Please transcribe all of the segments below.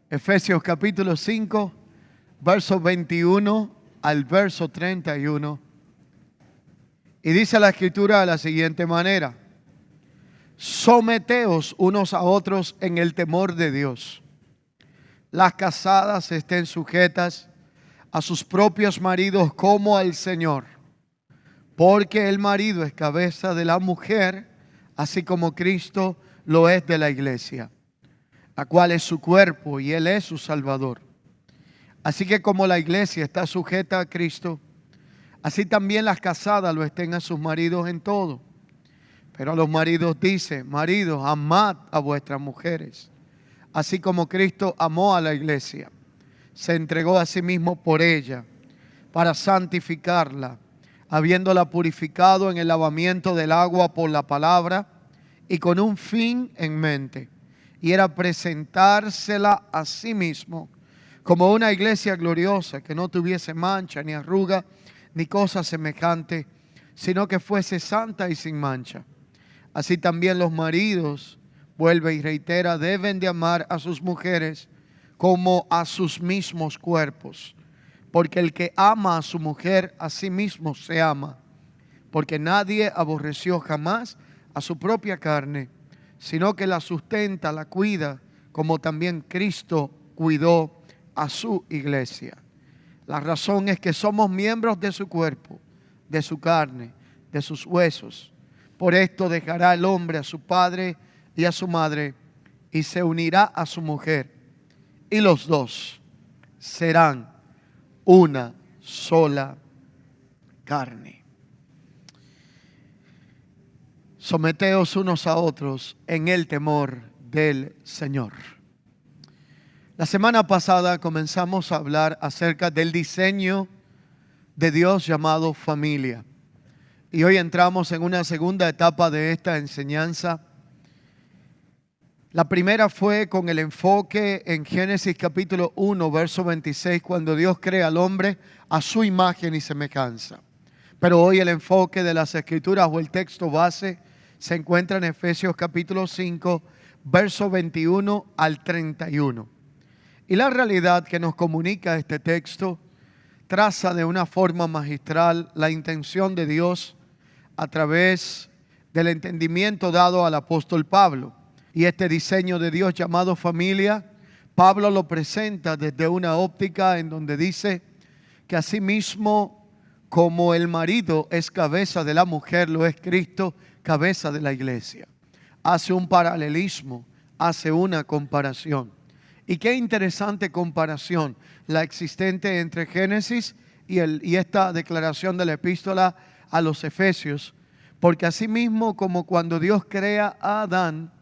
Efesios capítulo 5, verso 21 al verso 31. Y dice la Escritura de la siguiente manera: someteos unos a otros en el temor de Dios. Las casadas estén sujetas a sus propios maridos como al Señor, porque el marido es cabeza de la mujer, así como Cristo lo es de la iglesia, la cual es su cuerpo y Él es su Salvador. Así que como la iglesia está sujeta a Cristo, así también las casadas lo estén a sus maridos en todo. Pero a los maridos dice: maridos, amad a vuestras mujeres, así como Cristo amó a la iglesia, se entregó a sí mismo por ella, para santificarla, habiéndola purificado en el lavamiento del agua por la palabra, y con un fin en mente, y era presentársela a sí mismo como una iglesia gloriosa, que no tuviese mancha, ni arruga, ni cosa semejante, sino que fuese santa y sin mancha. Así también los maridos, vuelve y reitera, deben de amar a sus mujeres como a sus mismos cuerpos. Porque el que ama a su mujer, a sí mismo se ama. Porque nadie aborreció jamás a su propia carne, sino que la sustenta, la cuida, como también Cristo cuidó a su iglesia. La razón es que somos miembros de su cuerpo, de su carne, de sus huesos. Por esto dejará el hombre a su padre y a su madre, y se unirá a su mujer, y los dos serán una sola carne. Someteos unos a otros en el temor del Señor. La semana pasada comenzamos a hablar acerca del diseño de Dios llamado familia. Y hoy entramos en una segunda etapa de esta enseñanza. La primera fue con el enfoque en Génesis capítulo 1, verso 26, cuando Dios crea al hombre a su imagen y semejanza. Pero hoy el enfoque de las Escrituras o el texto base se encuentra en Efesios capítulo 5, verso 21 al 31. Y la realidad que nos comunica este texto traza de una forma magistral la intención de Dios a través del entendimiento dado al apóstol Pablo. Y este diseño de Dios llamado familia, Pablo lo presenta desde una óptica en donde dice que asimismo como el marido es cabeza de la mujer, lo es Cristo, cabeza de la iglesia. Hace un paralelismo, hace una comparación. Y qué interesante comparación la existente entre Génesis y esta declaración de la epístola a los Efesios. Porque asimismo como cuando Dios crea a Adán,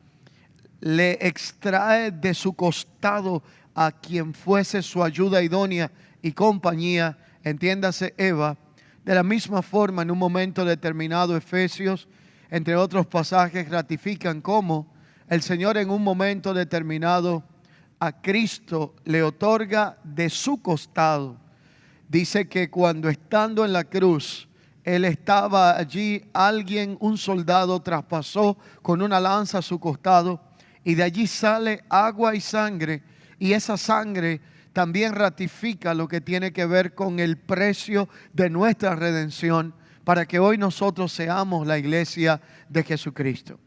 le extrae de su costado a quien fuese su ayuda idónea y compañía, entiéndase Eva. De la misma forma, en un momento determinado, Efesios, entre otros pasajes, ratifican cómo el Señor en un momento determinado a Cristo le otorga de su costado. Dice que cuando estando en la cruz, Él estaba allí, un soldado traspasó con una lanza su costado, y de allí sale agua y sangre, y esa sangre también ratifica lo que tiene que ver con el precio de nuestra redención, para que hoy nosotros seamos la iglesia de Jesucristo.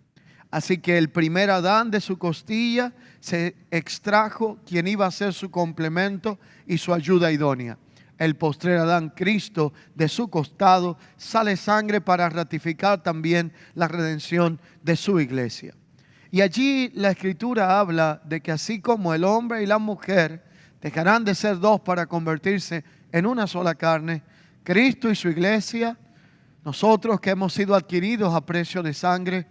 Así que el primer Adán de su costilla se extrajo quien iba a ser su complemento y su ayuda idónea. El postrer Adán, Cristo, de su costado sale sangre para ratificar también la redención de su iglesia. Y allí la Escritura habla de que así como el hombre y la mujer dejarán de ser dos para convertirse en una sola carne, Cristo y su iglesia, nosotros que hemos sido adquiridos a precio de sangre,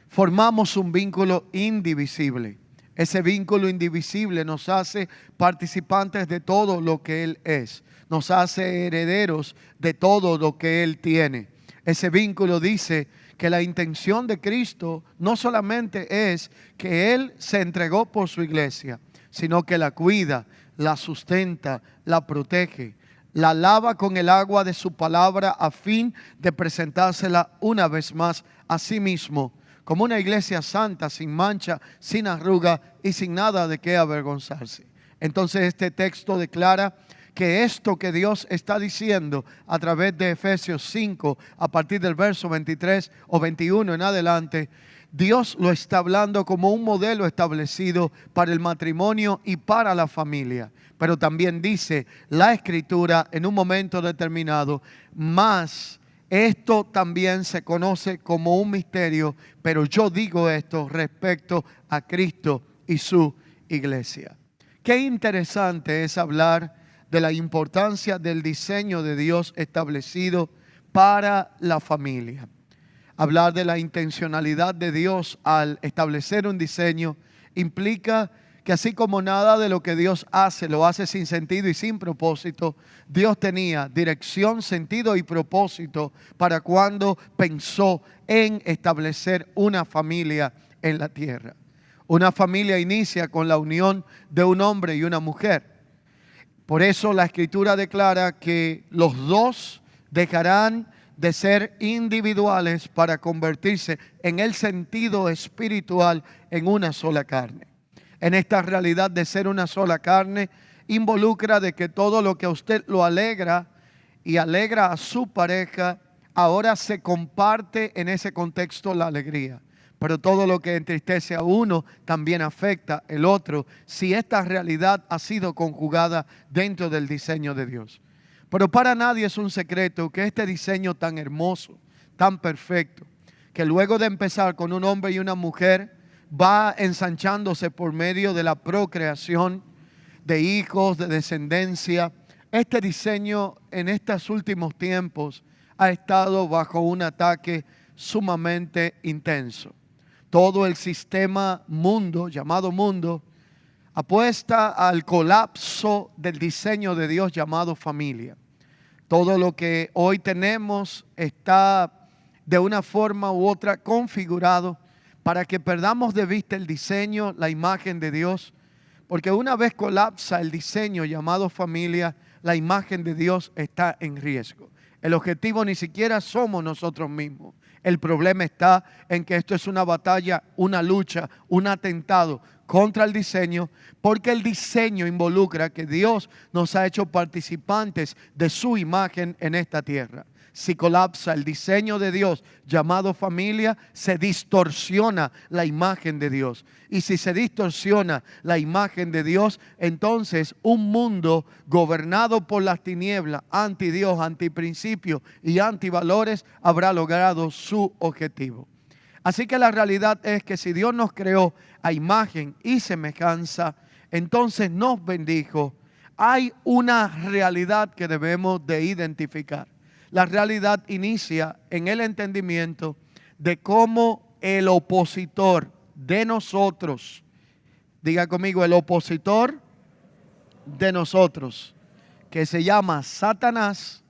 formamos un vínculo indivisible. Ese vínculo indivisible nos hace participantes de todo lo que Él es. Nos hace herederos de todo lo que Él tiene. Ese vínculo dice que la intención de Cristo no solamente es que Él se entregó por su iglesia, sino que la cuida, la sustenta, la protege, la lava con el agua de su palabra a fin de presentársela una vez más a sí mismo como una iglesia santa, sin mancha, sin arruga y sin nada de qué avergonzarse. Entonces este texto declara que esto que Dios está diciendo a través de Efesios 5, a partir del verso 23 o 21 en adelante, Dios lo está hablando como un modelo establecido para el matrimonio y para la familia. Pero también dice la Escritura en un momento determinado, más esto también se conoce como un misterio, pero yo digo esto respecto a Cristo y su iglesia. Qué interesante es hablar de la importancia del diseño de Dios establecido para la familia. Hablar de la intencionalidad de Dios al establecer un diseño implica que así como nada de lo que Dios hace lo hace sin sentido y sin propósito, Dios tenía dirección, sentido y propósito para cuando pensó en establecer una familia en la tierra. Una familia inicia con la unión de un hombre y una mujer. Por eso la Escritura declara que los dos dejarán de ser individuales para convertirse en el sentido espiritual en una sola carne. En esta realidad de ser una sola carne involucra de que todo lo que a usted lo alegra y alegra a su pareja, ahora se comparte en ese contexto la alegría. Pero todo lo que entristece a uno también afecta al otro si esta realidad ha sido conjugada dentro del diseño de Dios. Pero para nadie es un secreto que este diseño tan hermoso, tan perfecto, que luego de empezar con un hombre y una mujer, va ensanchándose por medio de la procreación de hijos, de descendencia. Este diseño en estos últimos tiempos ha estado bajo un ataque sumamente intenso. Todo el sistema mundo, llamado mundo, apuesta al colapso del diseño de Dios llamado familia. Todo lo que hoy tenemos está de una forma u otra configurado para que perdamos de vista el diseño, la imagen de Dios, porque una vez colapsa el diseño llamado familia, la imagen de Dios está en riesgo. El objetivo ni siquiera somos nosotros mismos. El problema está en que esto es una batalla, una lucha, un atentado contra el diseño, porque el diseño involucra que Dios nos ha hecho participantes de su imagen en esta tierra. Si colapsa el diseño de Dios llamado familia, se distorsiona la imagen de Dios. Y si se distorsiona la imagen de Dios, entonces un mundo gobernado por las tinieblas, anti Dios, anti principios y anti valores, habrá logrado su objetivo. Así que la realidad es que si Dios nos creó a imagen y semejanza, entonces nos bendijo. Hay una realidad que debemos de identificar. La realidad inicia en el entendimiento de cómo el opositor de nosotros, diga conmigo, el opositor de nosotros, que se llama Satanás,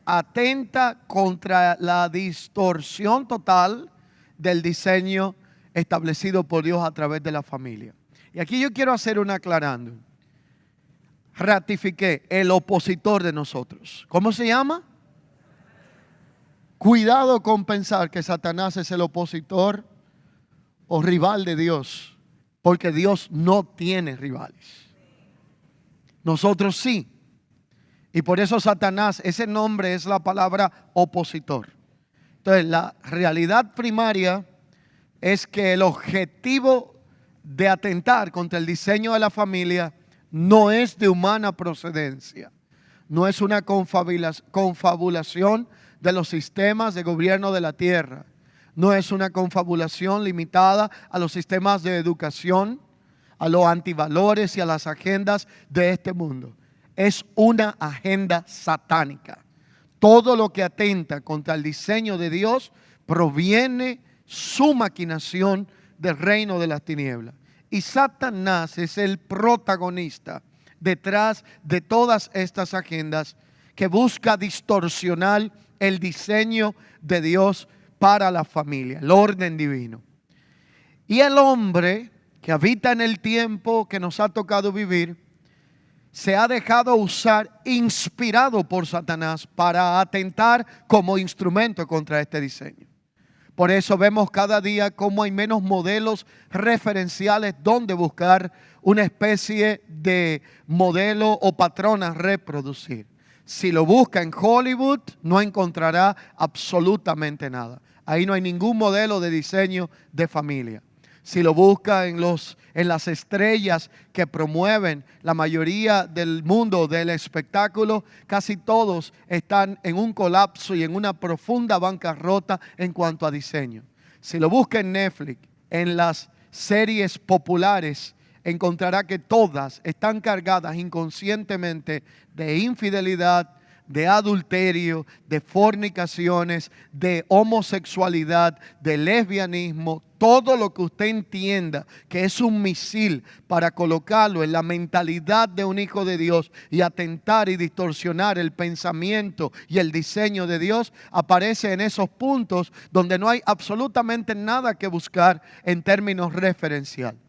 atenta contra la distorsión total del diseño establecido por Dios a través de la familia. Y aquí yo quiero hacer una aclarando. Ratifiqué, el opositor de nosotros. ¿Cómo se llama? Cuidado con pensar que Satanás es el opositor o rival de Dios, porque Dios no tiene rivales. Nosotros sí. Y por eso Satanás, ese nombre es la palabra opositor. Entonces, la realidad primaria es que el objetivo de atentar contra el diseño de la familia no es de humana procedencia. No es una confabulación de los sistemas de gobierno de la tierra. No es una confabulación limitada a los sistemas de educación, a los antivalores y a las agendas de este mundo. Es una agenda satánica. Todo lo que atenta contra el diseño de Dios proviene su maquinación del reino de las tinieblas. Y Satanás es el protagonista detrás de todas estas agendas que busca distorsionar el diseño de Dios para la familia, el orden divino. Y el hombre que habita en el tiempo que nos ha tocado vivir, se ha dejado usar, inspirado por Satanás, para atentar como instrumento contra este diseño. Por eso vemos cada día cómo hay menos modelos referenciales donde buscar una especie de modelo o patrón a reproducir. Si lo busca en Hollywood, no encontrará absolutamente nada. Ahí no hay ningún modelo de diseño de familia. Si lo busca en las estrellas que promueven la mayoría del mundo del espectáculo, casi todos están en un colapso y en una profunda bancarrota en cuanto a diseño. Si lo busca en Netflix, en las series populares, encontrará que todas están cargadas inconscientemente de infidelidad, de adulterio, de fornicaciones, de homosexualidad, de lesbianismo, todo lo que usted entienda que es un misil para colocarlo en la mentalidad de un hijo de Dios y atentar y distorsionar el pensamiento y el diseño de Dios, aparece en esos puntos donde no hay absolutamente nada que buscar en términos referenciales.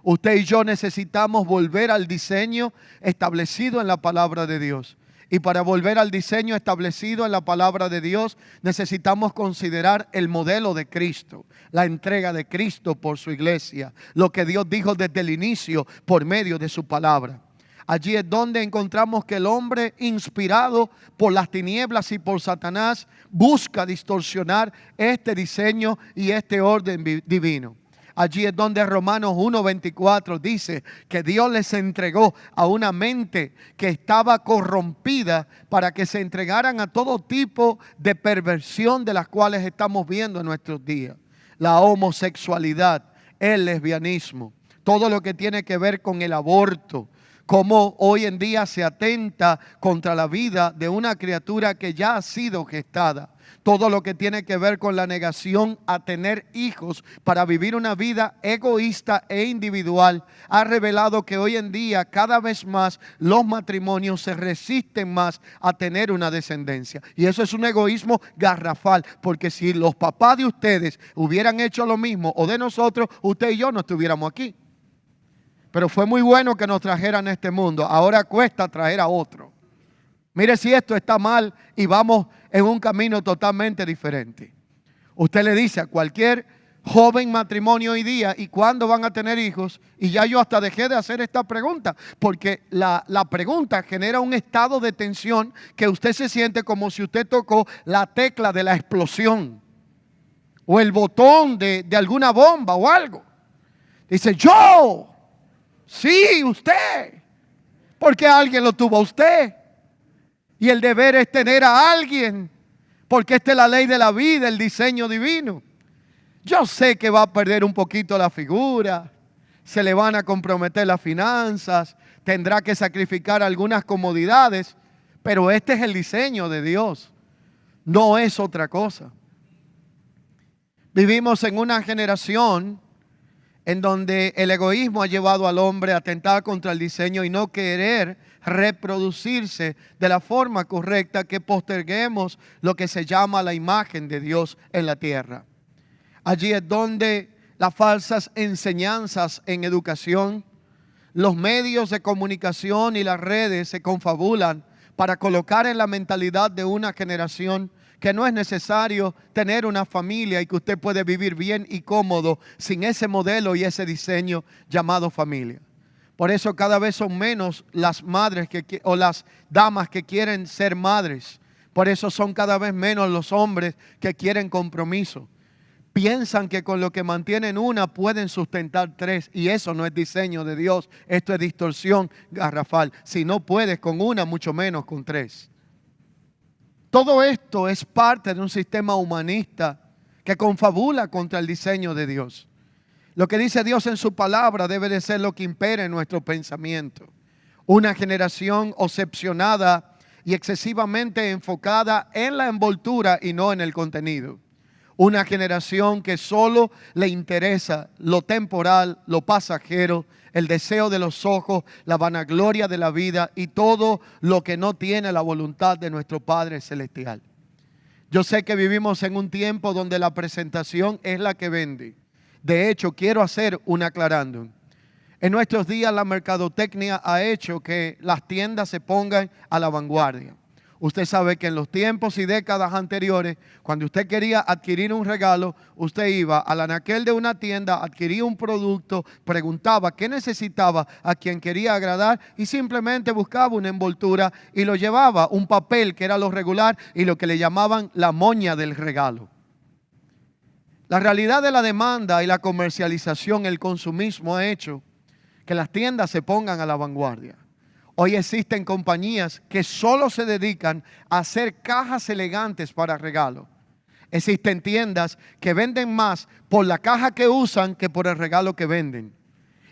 Usted y yo necesitamos volver al diseño establecido en la palabra de Dios. Y para volver al diseño establecido en la palabra de Dios, necesitamos considerar el modelo de Cristo, la entrega de Cristo por su iglesia, lo que Dios dijo desde el inicio por medio de su palabra. Allí es donde encontramos que el hombre, inspirado por las tinieblas y por Satanás, busca distorsionar este diseño y este orden divino. Allí es donde Romanos 1:24 dice que Dios les entregó a una mente que estaba corrompida para que se entregaran a todo tipo de perversión de las cuales estamos viendo en nuestros días. La homosexualidad, el lesbianismo, todo lo que tiene que ver con el aborto, cómo hoy en día se atenta contra la vida de una criatura que ya ha sido gestada. Todo lo que tiene que ver con la negación a tener hijos para vivir una vida egoísta e individual ha revelado que hoy en día cada vez más los matrimonios se resisten más a tener una descendencia. Y eso es un egoísmo garrafal, porque si los papás de ustedes hubieran hecho lo mismo o de nosotros, usted y yo no estuviéramos aquí. Pero fue muy bueno que nos trajeran a este mundo. Ahora cuesta traer a otro. Mire si esto está mal y vamos en un camino totalmente diferente. Usted le dice a cualquier joven matrimonio hoy día, ¿y cuándo van a tener hijos? Y ya yo hasta dejé de hacer esta pregunta, porque la pregunta genera un estado de tensión que usted se siente como si usted tocó la tecla de la explosión o el botón de alguna bomba o algo. Dice, yo, sí, usted, porque alguien lo tuvo a usted. Y el deber es tener a alguien, porque esta es la ley de la vida, el diseño divino. Yo sé que va a perder un poquito la figura, se le van a comprometer las finanzas, tendrá que sacrificar algunas comodidades, pero este es el diseño de Dios, no es otra cosa. Vivimos en una generación en donde el egoísmo ha llevado al hombre a atentar contra el diseño y no querer reproducirse de la forma correcta, que posterguemos lo que se llama la imagen de Dios en la tierra. Allí es donde las falsas enseñanzas en educación, los medios de comunicación y las redes se confabulan para colocar en la mentalidad de una generación que no es necesario tener una familia y que usted puede vivir bien y cómodo sin ese modelo y ese diseño llamado familia. Por eso cada vez son menos las madres o las damas que quieren ser madres. Por eso son cada vez menos los hombres que quieren compromiso. Piensan que con lo que mantienen una pueden sustentar tres, y eso no es diseño de Dios. Esto es distorsión garrafal. Si no puedes con una, mucho menos con tres. Todo esto es parte de un sistema humanista que confabula contra el diseño de Dios. Lo que dice Dios en su palabra debe de ser lo que impere en nuestro pensamiento. Una generación obsesionada y excesivamente enfocada en la envoltura y no en el contenido. Una generación que solo le interesa lo temporal, lo pasajero, el deseo de los ojos, la vanagloria de la vida y todo lo que no tiene la voluntad de nuestro Padre Celestial. Yo sé que vivimos en un tiempo donde la presentación es la que vende. De hecho, quiero hacer un aclarando. En nuestros días la mercadotecnia ha hecho que las tiendas se pongan a la vanguardia. Usted sabe que en los tiempos y décadas anteriores, cuando usted quería adquirir un regalo, usted iba al anaquel de una tienda, adquiría un producto, preguntaba qué necesitaba a quien quería agradar y simplemente buscaba una envoltura y lo llevaba, un papel que era lo regular y lo que le llamaban la moña del regalo. La realidad de la demanda y la comercialización, el consumismo ha hecho que las tiendas se pongan a la vanguardia. Hoy existen compañías que solo se dedican a hacer cajas elegantes para regalos. Existen tiendas que venden más por la caja que usan que por el regalo que venden.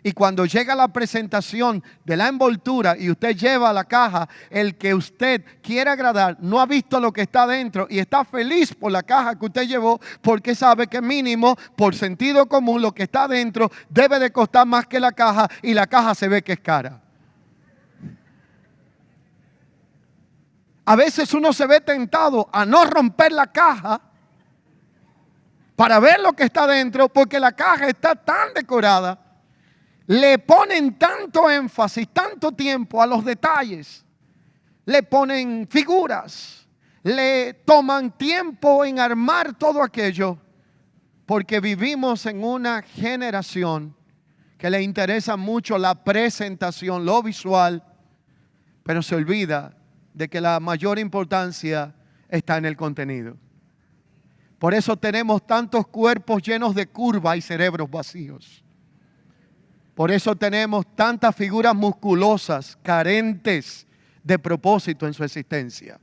Y cuando llega la presentación de la envoltura y usted lleva la caja, el que usted quiere agradar no ha visto lo que está dentro y está feliz por la caja que usted llevó porque sabe que mínimo por sentido común lo que está dentro debe de costar más que la caja y la caja se ve que es cara. A veces uno se ve tentado a no romper la caja para ver lo que está dentro porque la caja está tan decorada. Le ponen tanto énfasis, tanto tiempo a los detalles. Le ponen figuras. Le toman tiempo en armar todo aquello. Porque vivimos en una generación que le interesa mucho la presentación, lo visual. Pero se olvida de que la mayor importancia está en el contenido. Por eso tenemos tantos cuerpos llenos de curvas y cerebros vacíos. Por eso tenemos tantas figuras musculosas, carentes de propósito en su existencia.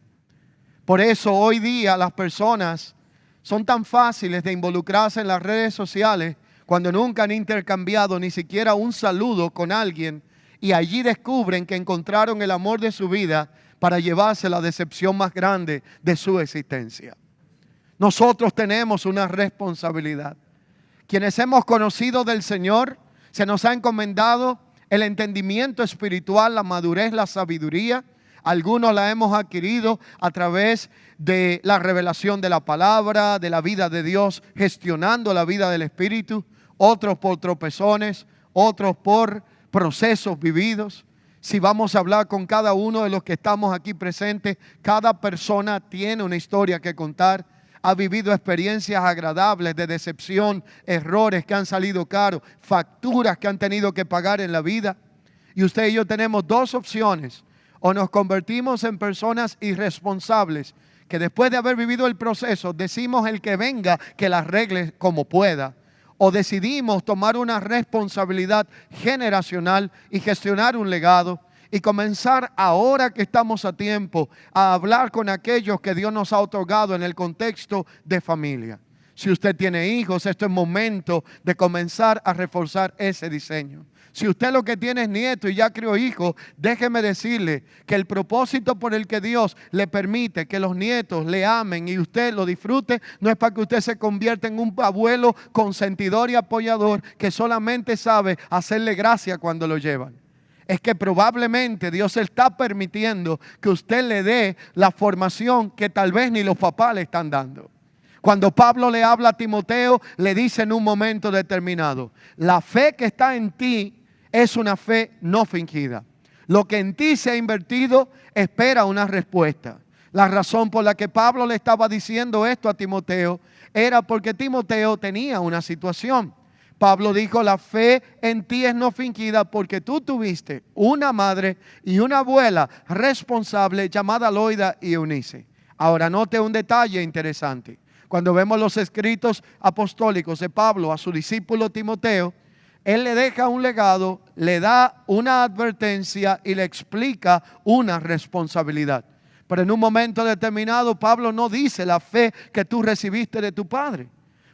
Por eso hoy día las personas son tan fáciles de involucrarse en las redes sociales cuando nunca han intercambiado ni siquiera un saludo con alguien y allí descubren que encontraron el amor de su vida para llevarse la decepción más grande de su existencia. Nosotros tenemos una responsabilidad. Quienes hemos conocido del Señor, se nos ha encomendado el entendimiento espiritual, la madurez, la sabiduría. Algunos la hemos adquirido a través de la revelación de la palabra, de la vida de Dios, gestionando la vida del Espíritu. Otros por tropezones, otros por procesos vividos. Si vamos a hablar con cada uno de los que estamos aquí presentes, cada persona tiene una historia que contar. Ha vivido experiencias agradables de decepción, errores que han salido caros, facturas que han tenido que pagar en la vida. Y usted y yo tenemos dos opciones. O nos convertimos en personas irresponsables que después de haber vivido el proceso decimos el que venga que la arregle como pueda. O decidimos tomar una responsabilidad generacional y gestionar un legado. Y comenzar ahora que estamos a tiempo a hablar con aquellos que Dios nos ha otorgado en el contexto de familia. Si usted tiene hijos, esto es momento de comenzar a reforzar ese diseño. Si usted lo que tiene es nieto y ya crió hijos, déjeme decirle que el propósito por el que Dios le permite que los nietos le amen y usted lo disfrute, no es para que usted se convierta en un abuelo consentidor y apoyador que solamente sabe hacerle gracia cuando lo llevan. Es que probablemente Dios está permitiendo que usted le dé la formación que tal vez ni los papás le están dando. Cuando Pablo le habla a Timoteo, le dice en un momento determinado, la fe que está en ti es una fe no fingida. Lo que en ti se ha invertido espera una respuesta. La razón por la que Pablo le estaba diciendo esto a Timoteo era porque Timoteo tenía una situación. Pablo dijo, la fe en ti es no fingida porque tú tuviste una madre y una abuela responsable llamada Loida y Eunice. Ahora note un detalle interesante. Cuando vemos los escritos apostólicos de Pablo a su discípulo Timoteo, él le deja un legado, le da una advertencia y le explica una responsabilidad. Pero en un momento determinado Pablo no dice la fe que tú recibiste de tu padre.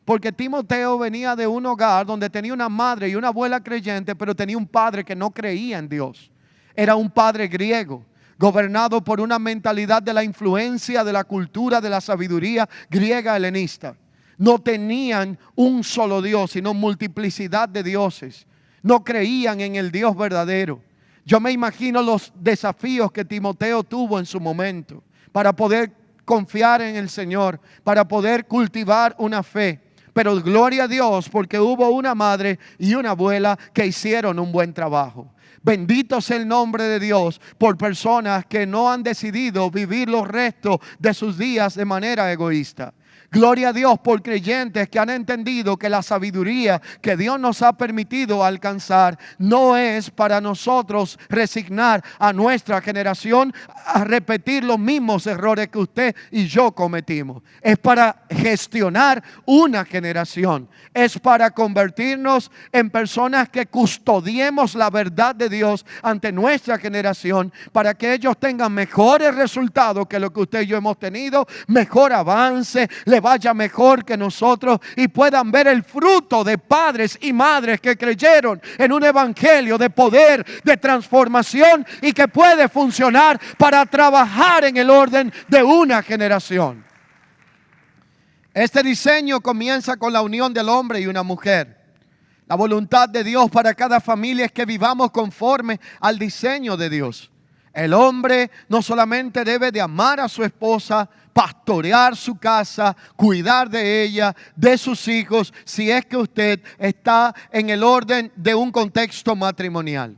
Porque Timoteo venía de un hogar donde tenía una madre y una abuela creyente, pero tenía un padre que no creía en Dios. Era un padre griego, gobernado por una mentalidad de la influencia, de la cultura, de la sabiduría griega helenista. No tenían un solo Dios, sino multiplicidad de dioses. No creían en el Dios verdadero. Yo me imagino los desafíos que Timoteo tuvo en su momento para poder confiar en el Señor, para poder cultivar una fe. Pero gloria a Dios porque hubo una madre y una abuela que hicieron un buen trabajo. Bendito sea el nombre de Dios por personas que no han decidido vivir los restos de sus días de manera egoísta. Gloria a Dios por creyentes que han entendido que la sabiduría que Dios nos ha permitido alcanzar no es para nosotros resignar a nuestra generación a repetir los mismos errores que usted y yo cometimos. Es para gestionar una generación. Es para convertirnos en personas que custodiemos la verdad de Dios ante nuestra generación para que ellos tengan mejores resultados que lo que usted y yo hemos tenido, mejor avance, le vaya mejor que nosotros y puedan ver el fruto de padres y madres que creyeron en un evangelio de poder, de transformación y que puede funcionar para trabajar en el orden de una generación. Este diseño comienza con la unión del hombre y una mujer. La voluntad de Dios para cada familia es que vivamos conforme al diseño de Dios. El hombre no solamente debe de amar a su esposa, pastorear su casa, cuidar de ella, de sus hijos, si es que usted está en el orden de un contexto matrimonial.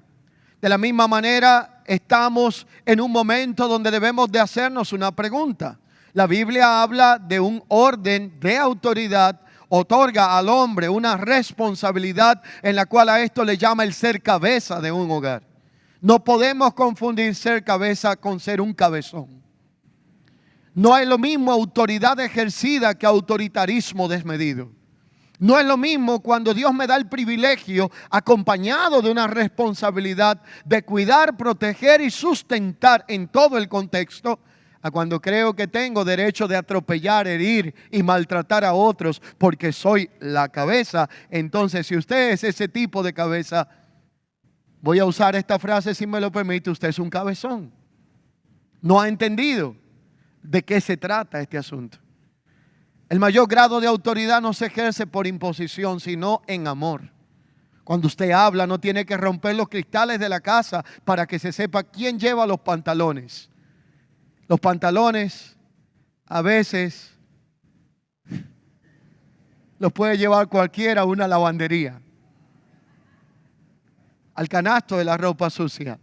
De la misma manera, estamos en un momento donde debemos de hacernos una pregunta. La Biblia habla de un orden de autoridad, otorga al hombre una responsabilidad en la cual a esto le llama el ser cabeza de un hogar. No podemos confundir ser cabeza con ser un cabezón. No es lo mismo autoridad ejercida que autoritarismo desmedido. No es lo mismo cuando Dios me da el privilegio acompañado de una responsabilidad de cuidar, proteger y sustentar en todo el contexto, a cuando creo que tengo derecho de atropellar, herir y maltratar a otros porque soy la cabeza. Entonces, si usted es ese tipo de cabeza, voy a usar esta frase si me lo permite, usted es un cabezón. No ha entendido de qué se trata este asunto. El mayor grado de autoridad no se ejerce por imposición, sino en amor. Cuando usted habla, no tiene que romper los cristales de la casa para que se sepa quién lleva los pantalones. Los pantalones a veces los puede llevar cualquiera a una lavandería, al canasto de la ropa sucia.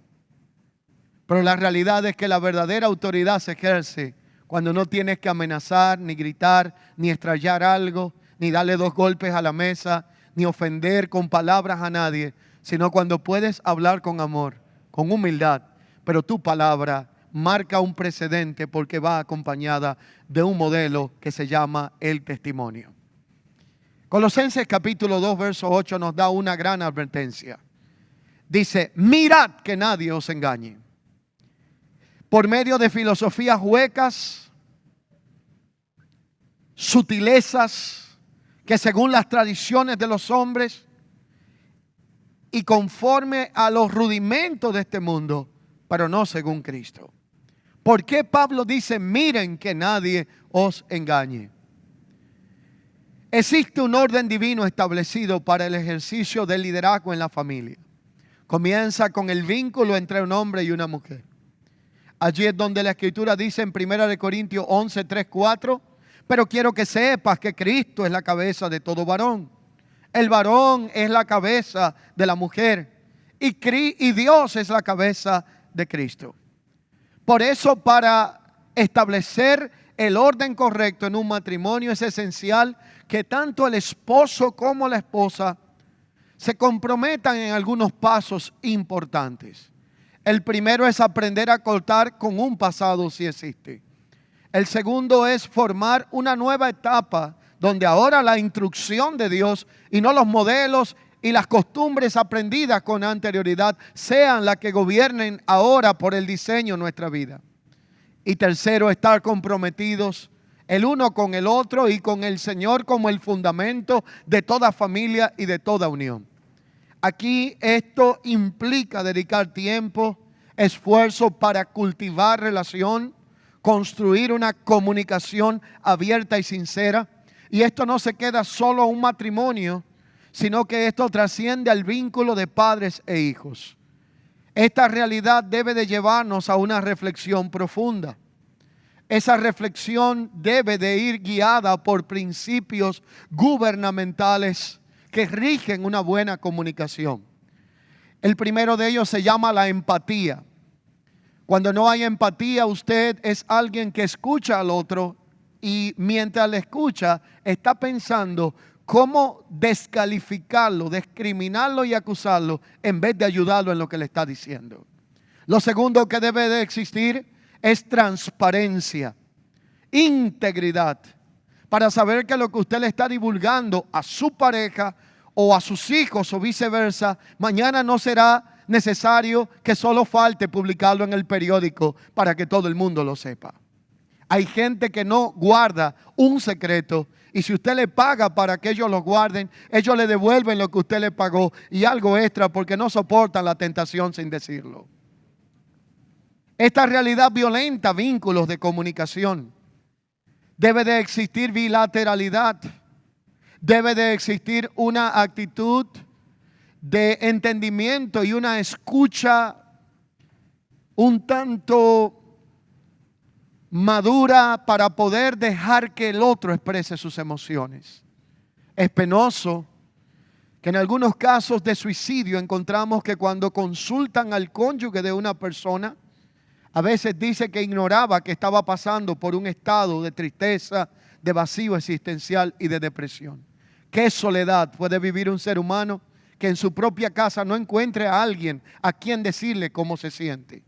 Pero la realidad es que la verdadera autoridad se ejerce cuando no tienes que amenazar, ni gritar, ni estrellar algo, ni darle 2 golpes a la mesa, ni ofender con palabras a nadie, sino cuando puedes hablar con amor, con humildad, pero tu palabra marca un precedente porque va acompañada de un modelo que se llama el testimonio. Colosenses capítulo 2, verso 8 nos da una gran advertencia. Dice, mirad que nadie os engañe. Por medio de filosofías huecas, sutilezas, que según las tradiciones de los hombres y conforme a los rudimentos de este mundo, pero no según Cristo. ¿Por qué Pablo dice, miren que nadie os engañe? Existe un orden divino establecido para el ejercicio del liderazgo en la familia. Comienza con el vínculo entre un hombre y una mujer. Allí es donde la Escritura dice en 1 Corintios 11, 3, 4, pero quiero que sepas que Cristo es la cabeza de todo varón. El varón es la cabeza de la mujer y Dios es la cabeza de Cristo. Por eso, para establecer el orden correcto en un matrimonio es esencial que tanto el esposo como la esposa se comprometan en algunos pasos importantes. El primero es aprender a cortar con un pasado si existe. El segundo es formar una nueva etapa donde ahora la instrucción de Dios y no los modelos y las costumbres aprendidas con anterioridad sean las que gobiernen ahora por el diseño de nuestra vida. Y tercero, estar comprometidos el uno con el otro y con el Señor como el fundamento de toda familia y de toda unión. Aquí esto implica dedicar tiempo, esfuerzo para cultivar relación, construir una comunicación abierta y sincera. Y esto no se queda solo un matrimonio, sino que esto trasciende al vínculo de padres e hijos. Esta realidad debe de llevarnos a una reflexión profunda. esa reflexión debe de ir guiada por principios gubernamentales que rigen una buena comunicación. El primero de ellos se llama la empatía. Cuando no hay empatía, usted es alguien que escucha al otro y mientras le escucha está pensando cómo descalificarlo, discriminarlo y acusarlo en vez de ayudarlo en lo que le está diciendo. Lo segundo que debe de existir es transparencia, integridad, para saber que lo que usted le está divulgando a su pareja o a sus hijos o viceversa, mañana no será necesario que solo falte publicarlo en el periódico para que todo el mundo lo sepa. Hay gente que no guarda un secreto y si usted le paga para que ellos lo guarden, ellos le devuelven lo que usted le pagó y algo extra porque no soportan la tentación sin decirlo. Esta realidad violenta vínculos de comunicación. Debe de existir bilateralidad. Debe de existir una actitud de entendimiento y una escucha un tanto madura para poder dejar que el otro exprese sus emociones. Es penoso que en algunos casos de suicidio encontramos que cuando consultan al cónyuge de una persona, a veces dice que ignoraba que estaba pasando por un estado de tristeza, de vacío existencial y de depresión. ¿Qué soledad puede vivir un ser humano que en su propia casa no encuentre a alguien a quien decirle cómo se siente?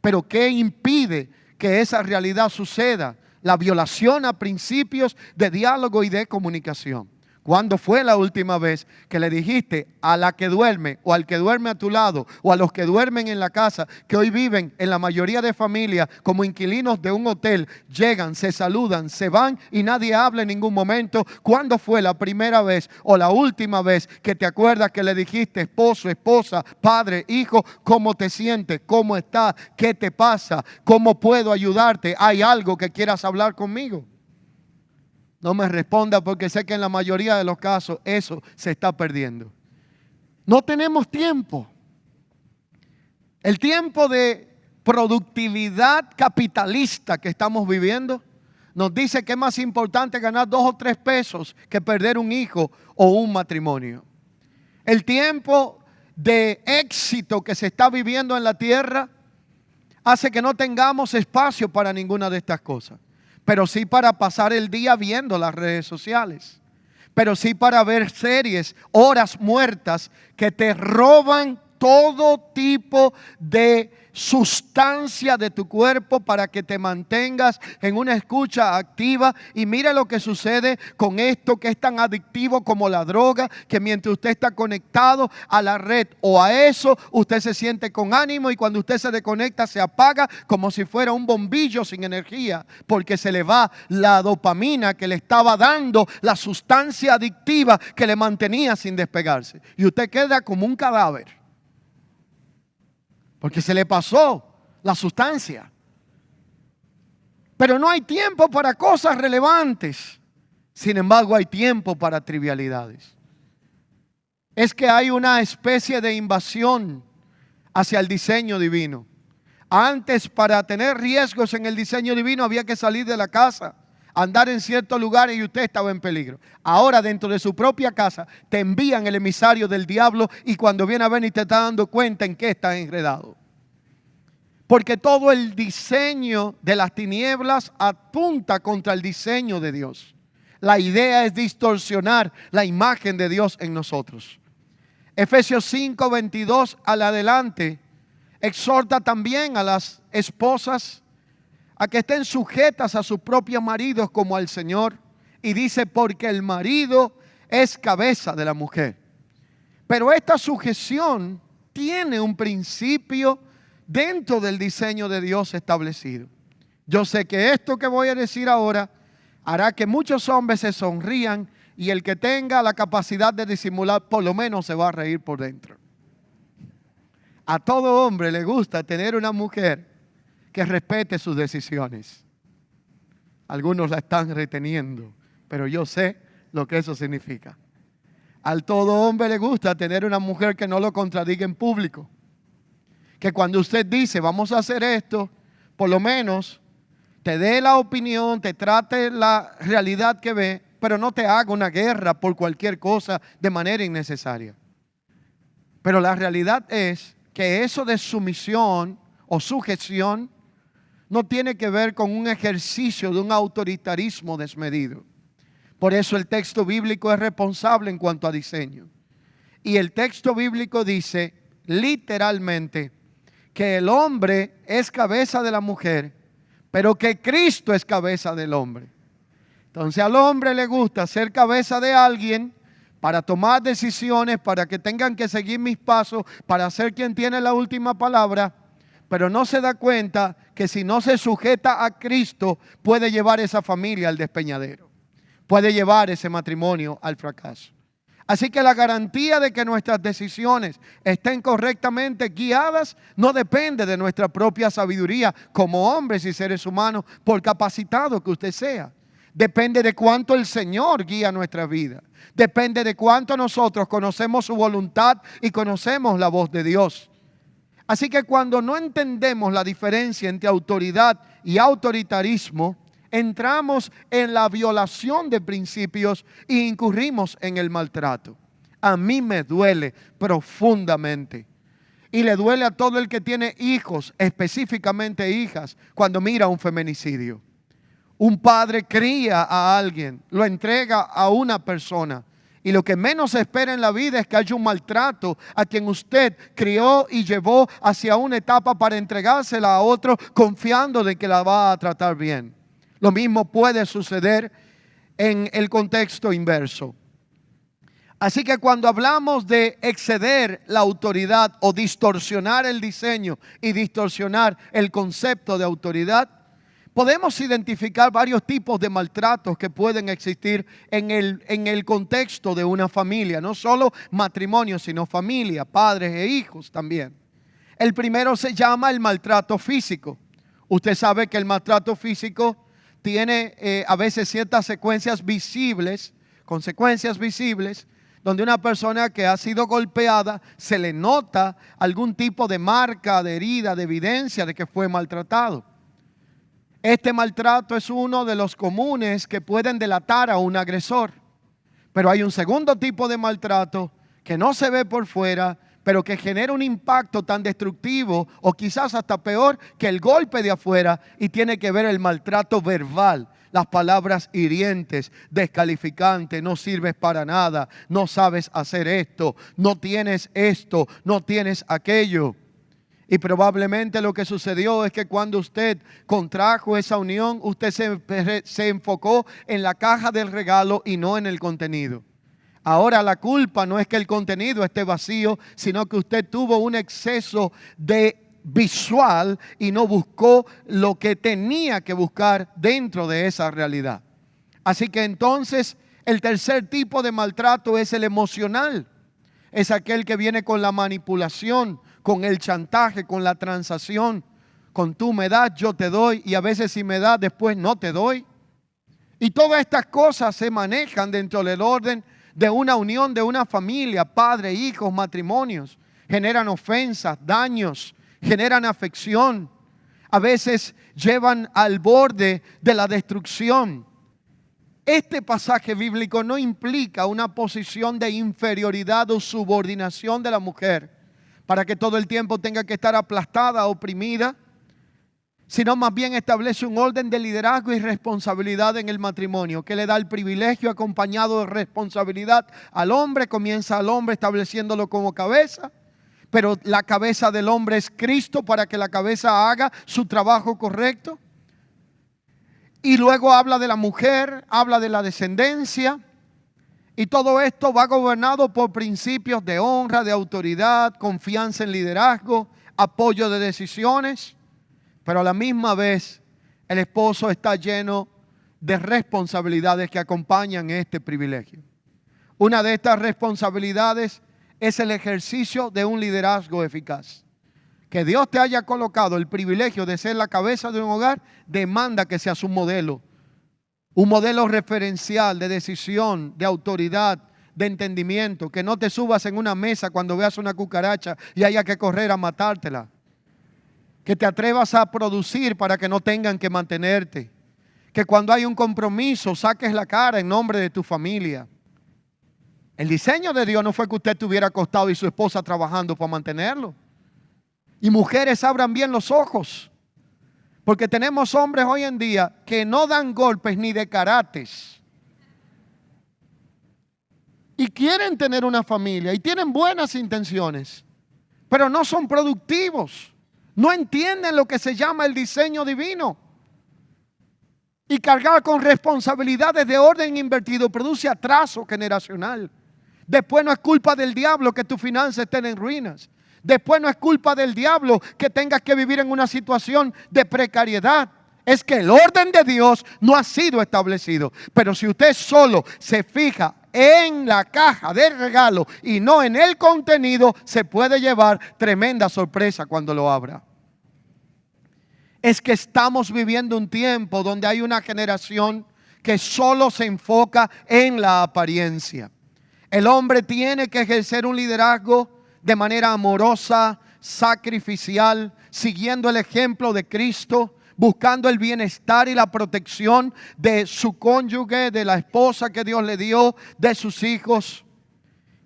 Pero ¿qué impide que esa realidad suceda? La violación a principios de diálogo y de comunicación. ¿Cuándo fue la última vez que le dijiste a la que duerme o al que duerme a tu lado o a los que duermen en la casa, que hoy viven en la mayoría de familias como inquilinos de un hotel, llegan, se saludan, se van y nadie habla en ningún momento? ¿Cuándo fue la primera vez o la última vez que te acuerdas que le dijiste esposo, esposa, padre, hijo, cómo te sientes, cómo estás, qué te pasa, cómo puedo ayudarte, hay algo que quieras hablar conmigo? No me responda porque sé que en la mayoría de los casos eso se está perdiendo. No tenemos tiempo. El tiempo de productividad capitalista que estamos viviendo nos dice que es más importante ganar 2 o 3 pesos que perder un hijo o un matrimonio. El tiempo de éxito que se está viviendo en la tierra hace que no tengamos espacio para ninguna de estas cosas. Pero sí para pasar el día viendo las redes sociales. Pero sí para ver series, horas muertas que te roban todo tipo de sustancia de tu cuerpo para que te mantengas en una escucha activa. Y mire lo que sucede con esto que es tan adictivo como la droga, que mientras usted está conectado a la red o a eso, usted se siente con ánimo y cuando usted se desconecta se apaga como si fuera un bombillo sin energía, porque se le va la dopamina que le estaba dando la sustancia adictiva que le mantenía sin despegarse. Y usted queda como un cadáver. Porque se le pasó la sustancia. Pero no hay tiempo para cosas relevantes. Sin embargo, hay tiempo para trivialidades. Es que hay una especie de invasión hacia el diseño divino. Antes, para tener riesgos en el diseño divino, había que salir de la casa, andar en ciertos lugares y usted estaba en peligro. Ahora dentro de su propia casa te envían el emisario del diablo y cuando viene a ver y te está dando cuenta en qué estás enredado. Porque todo el diseño de las tinieblas apunta contra el diseño de Dios. La idea es distorsionar la imagen de Dios en nosotros. Efesios 5, 22 al adelante exhorta también a las esposas a que estén sujetas a sus propios maridos como al Señor. Y dice, porque el marido es cabeza de la mujer. Pero esta sujeción tiene un principio dentro del diseño de Dios establecido. Yo sé que esto que voy a decir ahora hará que muchos hombres se sonrían y el que tenga la capacidad de disimular por lo menos se va a reír por dentro. A todo hombre le gusta tener una mujer que respete sus decisiones. Algunos la están reteniendo, pero yo sé lo que eso significa. A todo hombre le gusta tener una mujer que no lo contradiga en público. Que cuando usted dice, vamos a hacer esto, por lo menos te dé la opinión, te trate la realidad que ve, pero no te haga una guerra por cualquier cosa de manera innecesaria. Pero la realidad es que eso de sumisión o sujeción no tiene que ver con un ejercicio de un autoritarismo desmedido. Por eso el texto bíblico es responsable en cuanto a diseño. Y el texto bíblico dice literalmente que el hombre es cabeza de la mujer, pero que Cristo es cabeza del hombre. Entonces al hombre le gusta ser cabeza de alguien para tomar decisiones, para que tengan que seguir mis pasos, para ser quien tiene la última palabra, pero no se da cuenta que si no se sujeta a Cristo, puede llevar esa familia al despeñadero, puede llevar ese matrimonio al fracaso. Así que la garantía de que nuestras decisiones estén correctamente guiadas no depende de nuestra propia sabiduría como hombres y seres humanos, por capacitado que usted sea. Depende de cuánto el Señor guía nuestra vida. Depende de cuánto nosotros conocemos su voluntad y conocemos la voz de Dios. Así que cuando no entendemos la diferencia entre autoridad y autoritarismo, entramos en la violación de principios e incurrimos en el maltrato. A mí me duele profundamente. Y le duele a todo el que tiene hijos, específicamente hijas, cuando mira un feminicidio. Un padre cría a alguien, lo entrega a una persona. Y lo que menos se espera en la vida es que haya un maltrato a quien usted crió y llevó hacia una etapa para entregársela a otro confiando de que la va a tratar bien. Lo mismo puede suceder en el contexto inverso. Así que cuando hablamos de exceder la autoridad o distorsionar el diseño y distorsionar el concepto de autoridad, podemos identificar varios tipos de maltratos que pueden existir en el contexto de una familia. No solo matrimonio, sino familia, padres e hijos también. El primero se llama el maltrato físico. Usted sabe que el maltrato físico tiene a veces ciertas consecuencias visibles, donde una persona que ha sido golpeada se le nota algún tipo de marca, de herida, de evidencia de que fue maltratado. Este maltrato es uno de los comunes que pueden delatar a un agresor. Pero hay un segundo tipo de maltrato que no se ve por fuera, pero que genera un impacto tan destructivo o quizás hasta peor que el golpe de afuera, y tiene que ver el maltrato verbal. Las palabras hirientes, descalificantes, no sirves para nada, no sabes hacer esto, no tienes aquello. Y probablemente lo que sucedió es que cuando usted contrajo esa unión, usted se enfocó en la caja del regalo y no en el contenido. Ahora la culpa no es que el contenido esté vacío, sino que usted tuvo un exceso de visual y no buscó lo que tenía que buscar dentro de esa realidad. Así que entonces el tercer tipo de maltrato es el emocional. Es aquel que viene con la manipulación, con el chantaje, con la transacción, con tú me das, yo te doy, y a veces si me das, después no te doy. Y todas estas cosas se manejan dentro del orden de una unión, de una familia, padre, hijos, matrimonios. Generan ofensas, daños, generan afección. A veces llevan al borde de la destrucción. Este pasaje bíblico no implica una posición de inferioridad o subordinación de la mujer para que todo el tiempo tenga que estar aplastada, oprimida, sino más bien establece un orden de liderazgo y responsabilidad en el matrimonio, que le da el privilegio acompañado de responsabilidad al hombre. Comienza al hombre estableciéndolo como cabeza, pero la cabeza del hombre es Cristo para que la cabeza haga su trabajo correcto. Y luego habla de la mujer, habla de la descendencia. Y todo esto va gobernado por principios de honra, de autoridad, confianza en liderazgo, apoyo de decisiones. Pero a la misma vez el esposo está lleno de responsabilidades que acompañan este privilegio. Una de estas responsabilidades es el ejercicio de un liderazgo eficaz. Que Dios te haya colocado el privilegio de ser la cabeza de un hogar demanda que seas un modelo referencial de decisión, de autoridad, de entendimiento. Que no te subas en una mesa cuando veas una cucaracha y haya que correr a matártela. Que te atrevas a producir para que no tengan que mantenerte. Que cuando hay un compromiso saques la cara en nombre de tu familia. El diseño de Dios no fue que usted estuviera acostado y su esposa trabajando para mantenerlo. Y mujeres, abran bien los ojos. Porque tenemos hombres hoy en día que no dan golpes ni de karates. Y quieren tener una familia y tienen buenas intenciones. Pero no son productivos. No entienden lo que se llama el diseño divino. Y cargar con responsabilidades de orden invertido produce atraso generacional. Después no es culpa del diablo que tus finanzas estén en ruinas. Después no es culpa del diablo que tengas que vivir en una situación de precariedad. Es que el orden de Dios no ha sido establecido. Pero si usted solo se fija en la caja de regalo y no en el contenido, se puede llevar tremenda sorpresa cuando lo abra. Es que estamos viviendo un tiempo donde hay una generación que solo se enfoca en la apariencia. El hombre tiene que ejercer un liderazgo de manera amorosa, sacrificial, siguiendo el ejemplo de Cristo, buscando el bienestar y la protección de su cónyuge, de la esposa que Dios le dio, de sus hijos.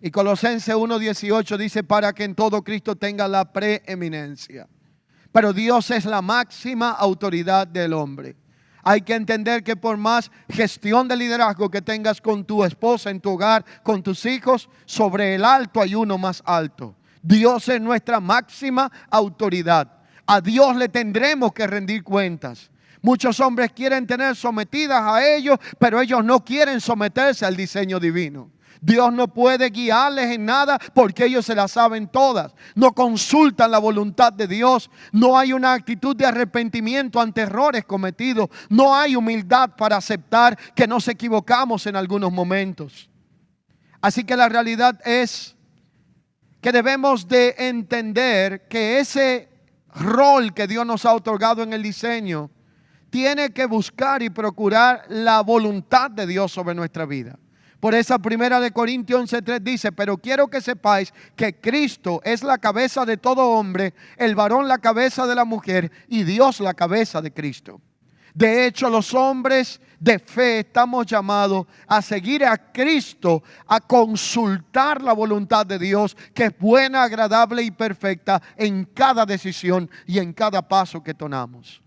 Y Colosenses 1:18 dice, para que en todo Cristo tenga la preeminencia. Pero Dios es la máxima autoridad del hombre. Hay que entender que por más gestión de liderazgo que tengas con tu esposa, en tu hogar, con tus hijos, sobre el alto hay uno más alto. Dios es nuestra máxima autoridad. A Dios le tendremos que rendir cuentas. Muchos hombres quieren tener sometidas a ellos, pero ellos no quieren someterse al diseño divino. Dios no puede guiarles en nada porque ellos se la saben todas. No consultan la voluntad de Dios. No hay una actitud de arrepentimiento ante errores cometidos. No hay humildad para aceptar que nos equivocamos en algunos momentos. Así que la realidad es que debemos de entender que ese rol que Dios nos ha otorgado en el diseño tiene que buscar y procurar la voluntad de Dios sobre nuestra vida. Por esa primera de Corintios 11:3 dice, pero quiero que sepáis que Cristo es la cabeza de todo hombre, el varón la cabeza de la mujer y Dios la cabeza de Cristo. De hecho, los hombres de fe estamos llamados a seguir a Cristo, a consultar la voluntad de Dios, que es buena, agradable y perfecta en cada decisión y en cada paso que tomamos.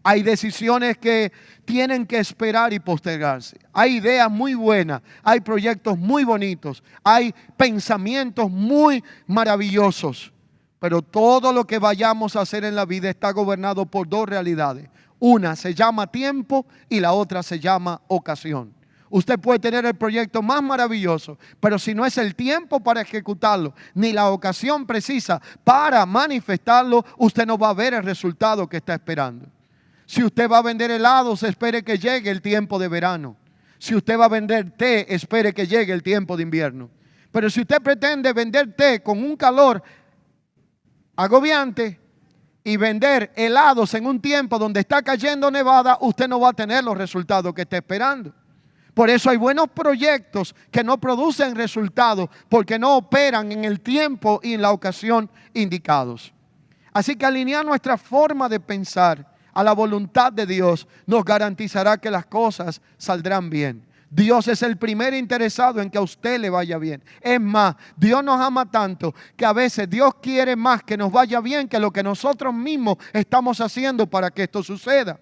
Hay decisiones que tienen que esperar y postergarse. Hay ideas muy buenas, hay proyectos muy bonitos, hay pensamientos muy maravillosos. Pero todo lo que vayamos a hacer en la vida está gobernado por dos realidades. Una se llama tiempo y la otra se llama ocasión. Usted puede tener el proyecto más maravilloso, pero si no es el tiempo para ejecutarlo, ni la ocasión precisa para manifestarlo, usted no va a ver el resultado que está esperando. Si usted va a vender helados, espere que llegue el tiempo de verano. Si usted va a vender té, espere que llegue el tiempo de invierno. Pero si usted pretende vender té con un calor agobiante y vender helados en un tiempo donde está cayendo nevada, usted no va a tener los resultados que está esperando. Por eso hay buenos proyectos que no producen resultados porque no operan en el tiempo y en la ocasión indicados. Así que alinear nuestra forma de pensar a la voluntad de Dios nos garantizará que las cosas saldrán bien. Dios es el primer interesado en que a usted le vaya bien. Es más, Dios nos ama tanto que a veces Dios quiere más que nos vaya bien que lo que nosotros mismos estamos haciendo para que esto suceda.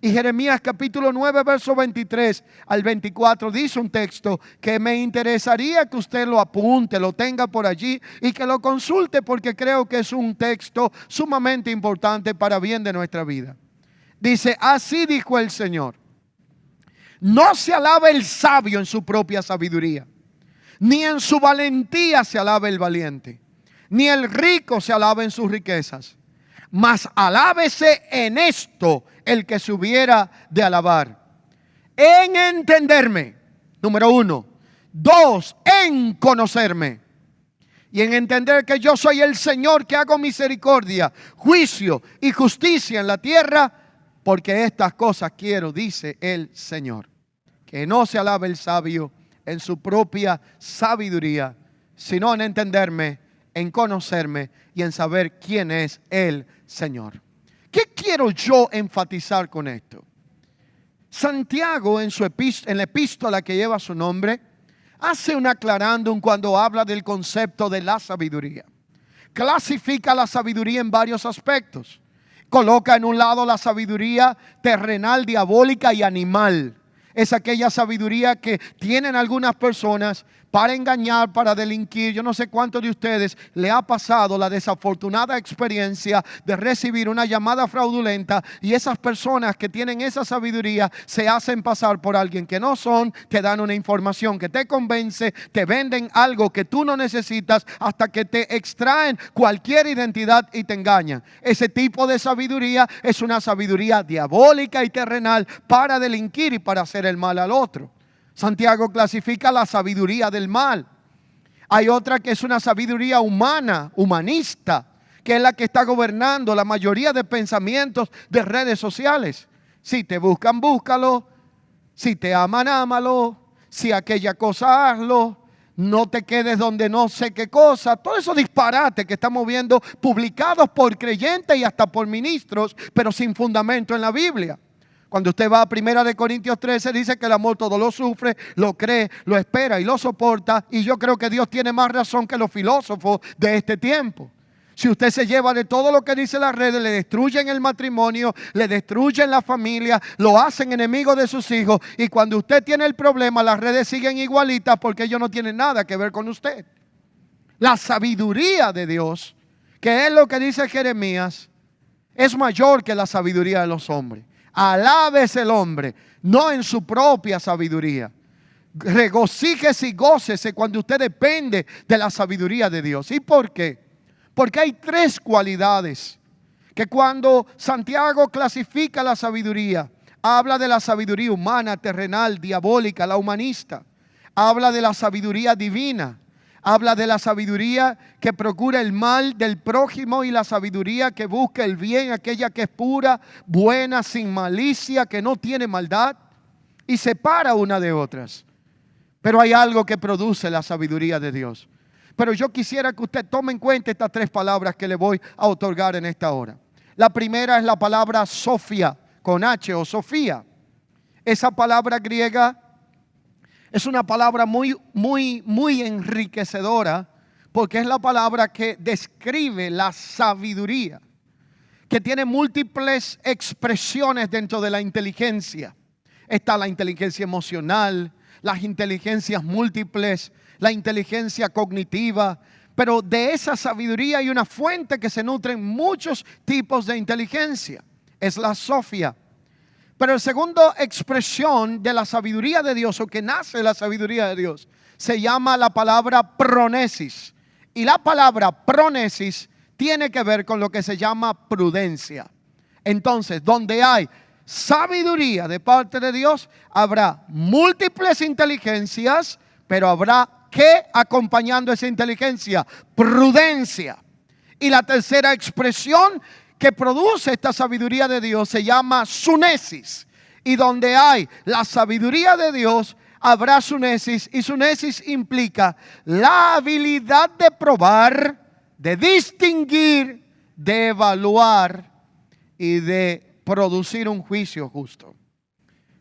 Y Jeremías capítulo 9, verso 23 al 24 dice un texto que me interesaría que usted lo apunte, lo tenga por allí y que lo consulte porque creo que es un texto sumamente importante para bien de nuestra vida. Dice, así dijo el Señor, no se alabe el sabio en su propia sabiduría, ni en su valentía se alabe el valiente, ni el rico se alabe en sus riquezas, mas alábese en esto el que se hubiera de alabar, en entenderme, número 1, 2, en conocerme, y en entender que yo soy el Señor que hago misericordia, juicio y justicia en la tierra, porque estas cosas quiero, dice el Señor. Que no se alabe el sabio en su propia sabiduría, sino en entenderme, en conocerme y en saber quién es el Señor. ¿Qué quiero yo enfatizar con esto? Santiago en la epístola que lleva su nombre hace un aclarándum cuando habla del concepto de la sabiduría. Clasifica la sabiduría en varios aspectos. Coloca en un lado la sabiduría terrenal, diabólica y animal. Es aquella sabiduría que tienen algunas personas para engañar, para delinquir. Yo no sé cuántos de ustedes le ha pasado la desafortunada experiencia de recibir una llamada fraudulenta y esas personas que tienen esa sabiduría se hacen pasar por alguien que no son, te dan una información que te convence, te venden algo que tú no necesitas hasta que te extraen cualquier identidad y te engañan. Ese tipo de sabiduría es una sabiduría diabólica y terrenal para delinquir y para hacer el mal al otro. Santiago clasifica la sabiduría del mal. Hay otra que es una sabiduría humana, humanista, que es la que está gobernando la mayoría de pensamientos de redes sociales. Si te buscan, búscalo. Si te aman, ámalo. Si aquella cosa, hazlo. No te quedes donde no sé qué cosa. Todo eso disparate que estamos viendo publicados por creyentes y hasta por ministros, pero sin fundamento en la Biblia. Cuando usted va a 1 Corintios 13 dice que el amor todo lo sufre, lo cree, lo espera y lo soporta. Y yo creo que Dios tiene más razón que los filósofos de este tiempo. Si usted se lleva de todo lo que dice las redes, le destruyen el matrimonio, le destruyen la familia, lo hacen enemigo de sus hijos. Y cuando usted tiene el problema, las redes siguen igualitas porque ellos no tienen nada que ver con usted. La sabiduría de Dios, que es lo que dice Jeremías, es mayor que la sabiduría de los hombres. Alabes el hombre, no en su propia sabiduría. Regocíjese y gócese cuando usted depende de la sabiduría de Dios. ¿Y por qué? Porque hay tres cualidades que cuando Santiago clasifica la sabiduría, habla de la sabiduría humana, terrenal, diabólica, la humanista. Habla de la sabiduría divina. Habla de la sabiduría que procura el mal del prójimo y la sabiduría que busca el bien, aquella que es pura, buena, sin malicia, que no tiene maldad y separa una de otras. Pero hay algo que produce la sabiduría de Dios. Pero yo quisiera que usted tome en cuenta estas tres palabras que le voy a otorgar en esta hora. La primera es la palabra Sofía, con H o Sofía. Esa palabra griega es una palabra muy enriquecedora porque es la palabra que describe la sabiduría, que tiene múltiples expresiones dentro de la inteligencia. Está la inteligencia emocional, las inteligencias múltiples, la inteligencia cognitiva, pero de esa sabiduría hay una fuente que se nutre en muchos tipos de inteligencia. Es la Sofía. Pero la segunda expresión de la sabiduría de Dios, o que nace de la sabiduría de Dios, se llama la palabra pronesis. Y la palabra pronesis tiene que ver con lo que se llama prudencia. Entonces, donde hay sabiduría de parte de Dios, habrá múltiples inteligencias, pero habrá que acompañando esa inteligencia, prudencia. Y la tercera expresión que produce esta sabiduría de Dios se llama sunesis. Y donde hay la sabiduría de Dios, habrá sunesis. Y sunesis implica la habilidad de probar, de distinguir, de evaluar y de producir un juicio justo.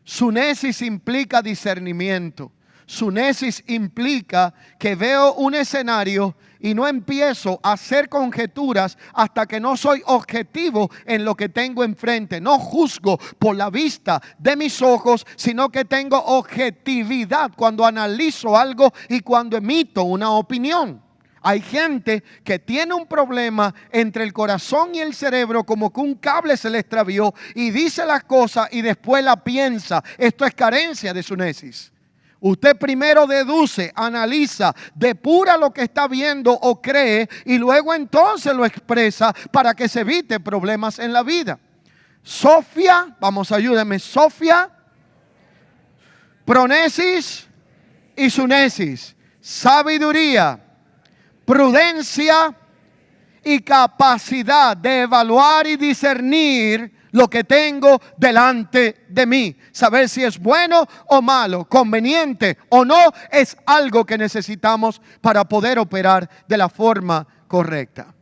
Sunesis implica discernimiento. Sunesis implica que veo un escenario y no empiezo a hacer conjeturas hasta que no soy objetivo en lo que tengo enfrente. No juzgo por la vista de mis ojos, sino que tengo objetividad cuando analizo algo y cuando emito una opinión. Hay gente que tiene un problema entre el corazón y el cerebro, como que un cable se le extravió y dice las cosas y después la piensa. Esto es carencia de sunesis. Usted primero deduce, analiza, depura lo que está viendo o cree y luego entonces lo expresa para que se evite problemas en la vida. Sofía, vamos, ayúdeme. Sofía, pronesis y sunesis. Sabiduría, prudencia y capacidad de evaluar y discernir lo que tengo delante de mí. Saber si es bueno o malo, conveniente o no, es algo que necesitamos para poder operar de la forma correcta.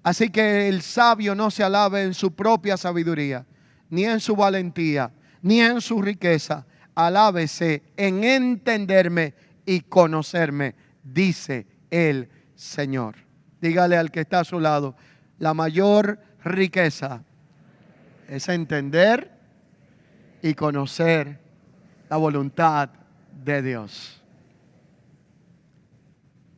Así que el sabio no se alabe en su propia sabiduría, ni en su valentía, ni en su riqueza. Alábese en entenderme y conocerme, dice el Señor. Dígale al que está a su lado, la mayor riqueza es entender y conocer la voluntad de Dios.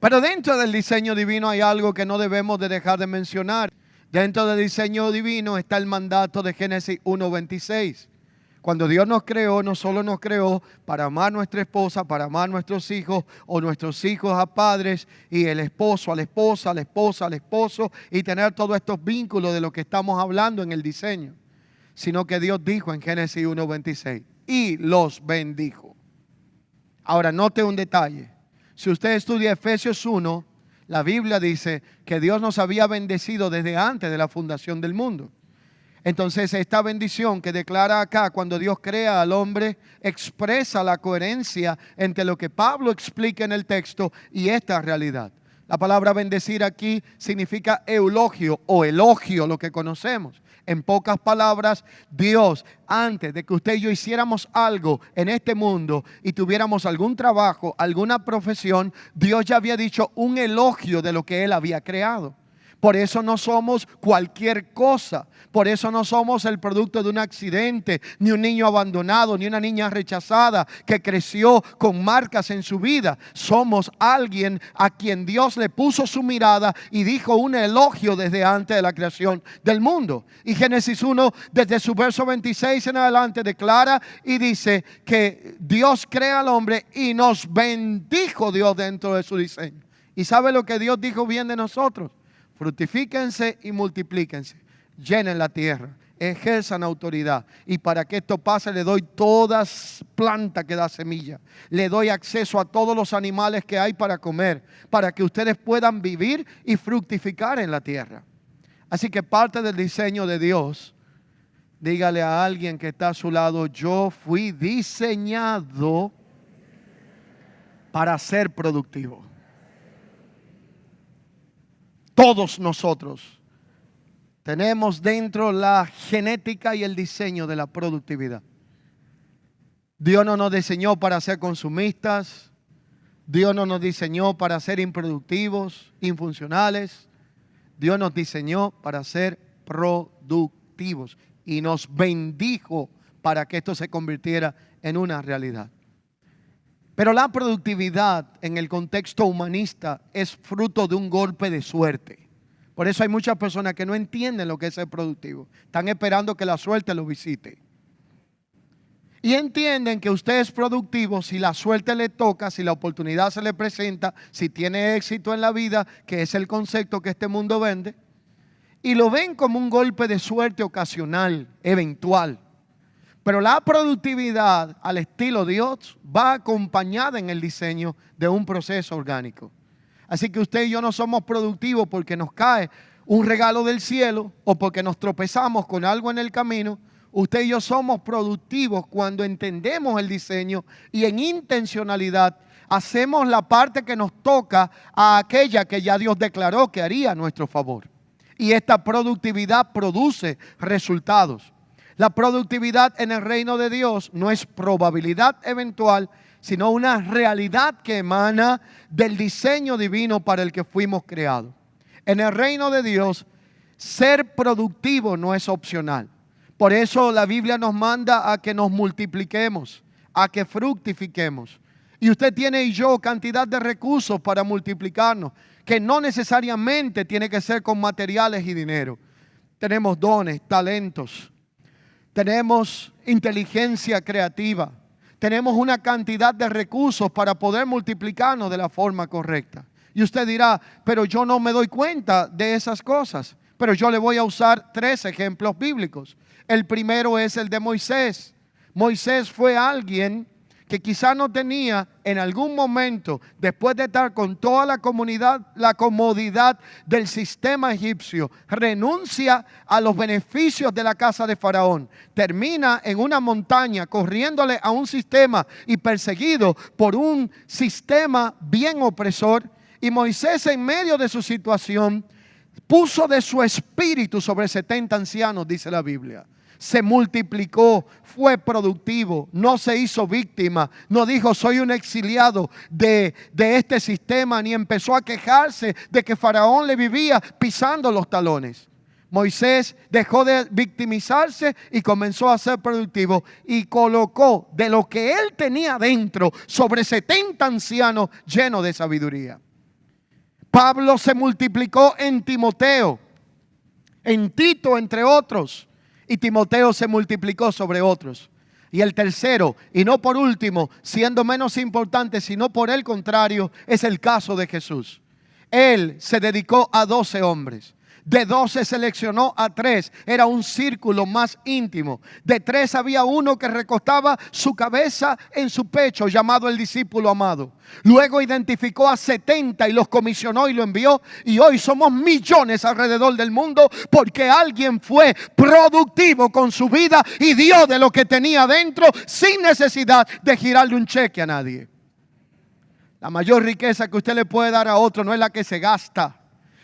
Pero dentro del diseño divino hay algo que no debemos de dejar de mencionar. Dentro del diseño divino está el mandato de Génesis 1:26. Cuando Dios nos creó, no solo nos creó para amar a nuestra esposa, para amar a nuestros hijos o nuestros hijos a padres y el esposo a la esposa, la esposa al esposo y tener todos estos vínculos de lo que estamos hablando en el diseño, sino que Dios dijo en Génesis 1:26 y los bendijo. Ahora note un detalle. Si usted estudia Efesios 1, la Biblia dice que Dios nos había bendecido desde antes de la fundación del mundo. Entonces esta bendición que declara acá cuando Dios crea al hombre expresa la coherencia entre lo que Pablo explica en el texto y esta realidad. La palabra bendecir aquí significa eulogio o elogio, lo que conocemos. En pocas palabras, Dios, antes de que usted y yo hiciéramos algo en este mundo y tuviéramos algún trabajo, alguna profesión, Dios ya había dicho un elogio de lo que Él había creado. Por eso no somos cualquier cosa. Por eso no somos el producto de un accidente, ni un niño abandonado, ni una niña rechazada que creció con marcas en su vida. Somos alguien a quien Dios le puso su mirada y dijo un elogio desde antes de la creación del mundo. Y Génesis 1, desde su verso 26 en adelante, declara y dice que Dios crea al hombre y nos bendijo Dios dentro de su diseño. ¿Y sabe lo que Dios dijo bien de nosotros? Fructifíquense y multiplíquense, llenen la tierra, ejerzan autoridad. Y para que esto pase le doy todas planta que da semilla. Le doy acceso a todos los animales que hay para comer, para que ustedes puedan vivir y fructificar en la tierra. Así que parte del diseño de Dios, dígale a alguien que está a su lado, yo fui diseñado para ser productivo. Todos nosotros tenemos dentro la genética y el diseño de la productividad. Dios no nos diseñó para ser consumistas. Dios no nos diseñó para ser improductivos, infuncionales. Dios nos diseñó para ser productivos y nos bendijo para que esto se convirtiera en una realidad. Pero la productividad en el contexto humanista es fruto de un golpe de suerte. Por eso hay muchas personas que no entienden lo que es ser productivo. Están esperando que la suerte lo visite. Y entienden que usted es productivo si la suerte le toca, si la oportunidad se le presenta, si tiene éxito en la vida, que es el concepto que este mundo vende. Y lo ven como un golpe de suerte ocasional, eventual. Pero la productividad al estilo Dios va acompañada en el diseño de un proceso orgánico. Así que usted y yo no somos productivos porque nos cae un regalo del cielo o porque nos tropezamos con algo en el camino. Usted y yo somos productivos cuando entendemos el diseño y en intencionalidad hacemos la parte que nos toca a aquella que ya Dios declaró que haría a nuestro favor. Y esta productividad produce resultados. La productividad en el reino de Dios no es probabilidad eventual, sino una realidad que emana del diseño divino para el que fuimos creados. En el reino de Dios, ser productivo no es opcional. Por eso la Biblia nos manda a que nos multipliquemos, a que fructifiquemos. Y usted tiene y yo cantidad de recursos para multiplicarnos, que no necesariamente tiene que ser con materiales y dinero. Tenemos dones, talentos. Tenemos inteligencia creativa. Tenemos una cantidad de recursos para poder multiplicarnos de la forma correcta. Y usted dirá, pero yo no me doy cuenta de esas cosas. Pero yo le voy a usar 3 ejemplos bíblicos. El primero es el de Moisés. Moisés fue alguien que quizá no tenía en algún momento, después de estar con toda la comunidad, la comodidad del sistema egipcio, renuncia a los beneficios de la casa de Faraón, termina en una montaña corriéndole a un sistema y perseguido por un sistema bien opresor. Y Moisés, en medio de su situación, puso de su espíritu sobre 70 ancianos, dice la Biblia. Se multiplicó, fue productivo, no se hizo víctima, no dijo soy un exiliado de este sistema, ni empezó a quejarse de que Faraón le vivía pisando los talones. Moisés dejó de victimizarse y comenzó a ser productivo y colocó de lo que él tenía dentro sobre 70 ancianos llenos de sabiduría. Pablo se multiplicó en Timoteo, en Tito, entre otros, y Timoteo se multiplicó sobre otros. Y el tercero, y no por último, siendo menos importante, sino por el contrario, es el caso de Jesús. Él se dedicó a 12 hombres. De 12 seleccionó a 3. Era un círculo más íntimo. De 3 había uno que recostaba su cabeza en su pecho, llamado el discípulo amado. Luego identificó a 70 y los comisionó y lo envió. Y hoy somos millones alrededor del mundo porque alguien fue productivo con su vida y dio de lo que tenía dentro sin necesidad de girarle un cheque a nadie. La mayor riqueza que usted le puede dar a otro no es la que se gasta.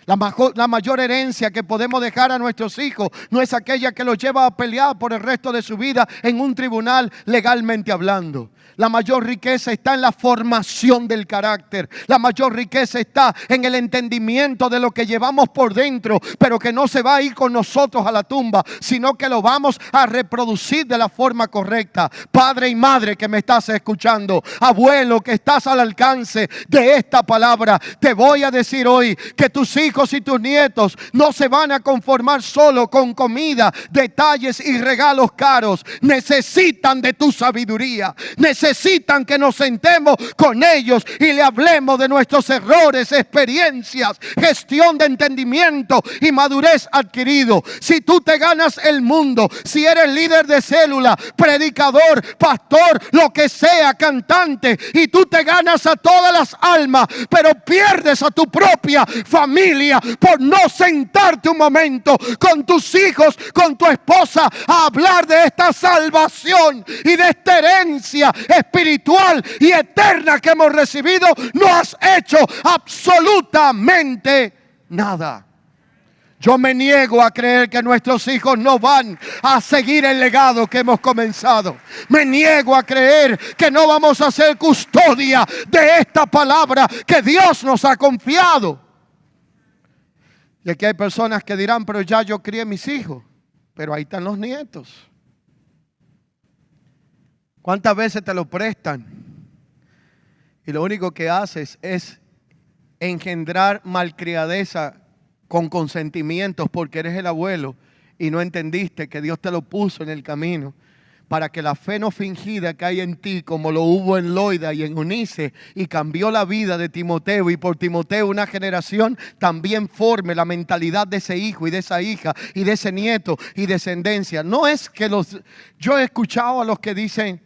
La mayor herencia que podemos dejar a nuestros hijos no es aquella que los lleva a pelear por el resto de su vida en un tribunal legalmente hablando. La mayor riqueza está en la formación del carácter. La mayor riqueza está en el entendimiento de lo que llevamos por dentro, pero que no se va a ir con nosotros a la tumba, sino que lo vamos a reproducir de la forma correcta. Padre y madre que me estás escuchando, abuelo que estás al alcance de esta palabra, te voy a decir hoy que tus hijos y tus nietos no se van a conformar solo con comida, detalles y regalos caros. Necesitan de tu sabiduría. Necesitan que nos sentemos con ellos y le hablemos de nuestros errores, experiencias, gestión de entendimiento y madurez adquirido. Si tú te ganas el mundo, si eres líder de célula, predicador, pastor, lo que sea, cantante, y tú te ganas a todas las almas, pero pierdes a tu propia familia por no sentarte un momento con tus hijos, con tu esposa, a hablar de esta salvación y de esta herencia espiritual y eterna que hemos recibido, no has hecho absolutamente nada. Yo me niego a creer que nuestros hijos no van a seguir el legado que hemos comenzado. Me niego a creer que no vamos a ser custodia de esta palabra que Dios nos ha confiado. Y aquí hay personas que dirán, pero ya yo crié mis hijos, pero ahí están los nietos. ¿Cuántas veces te lo prestan? Y lo único que haces es engendrar malcriadeza con consentimientos porque eres el abuelo y no entendiste que Dios te lo puso en el camino para que la fe no fingida que hay en ti, como lo hubo en Loida y en Eunice, y cambió la vida de Timoteo, y por Timoteo una generación también forme la mentalidad de ese hijo y de esa hija y de ese nieto y descendencia. No es que yo he escuchado a los que dicen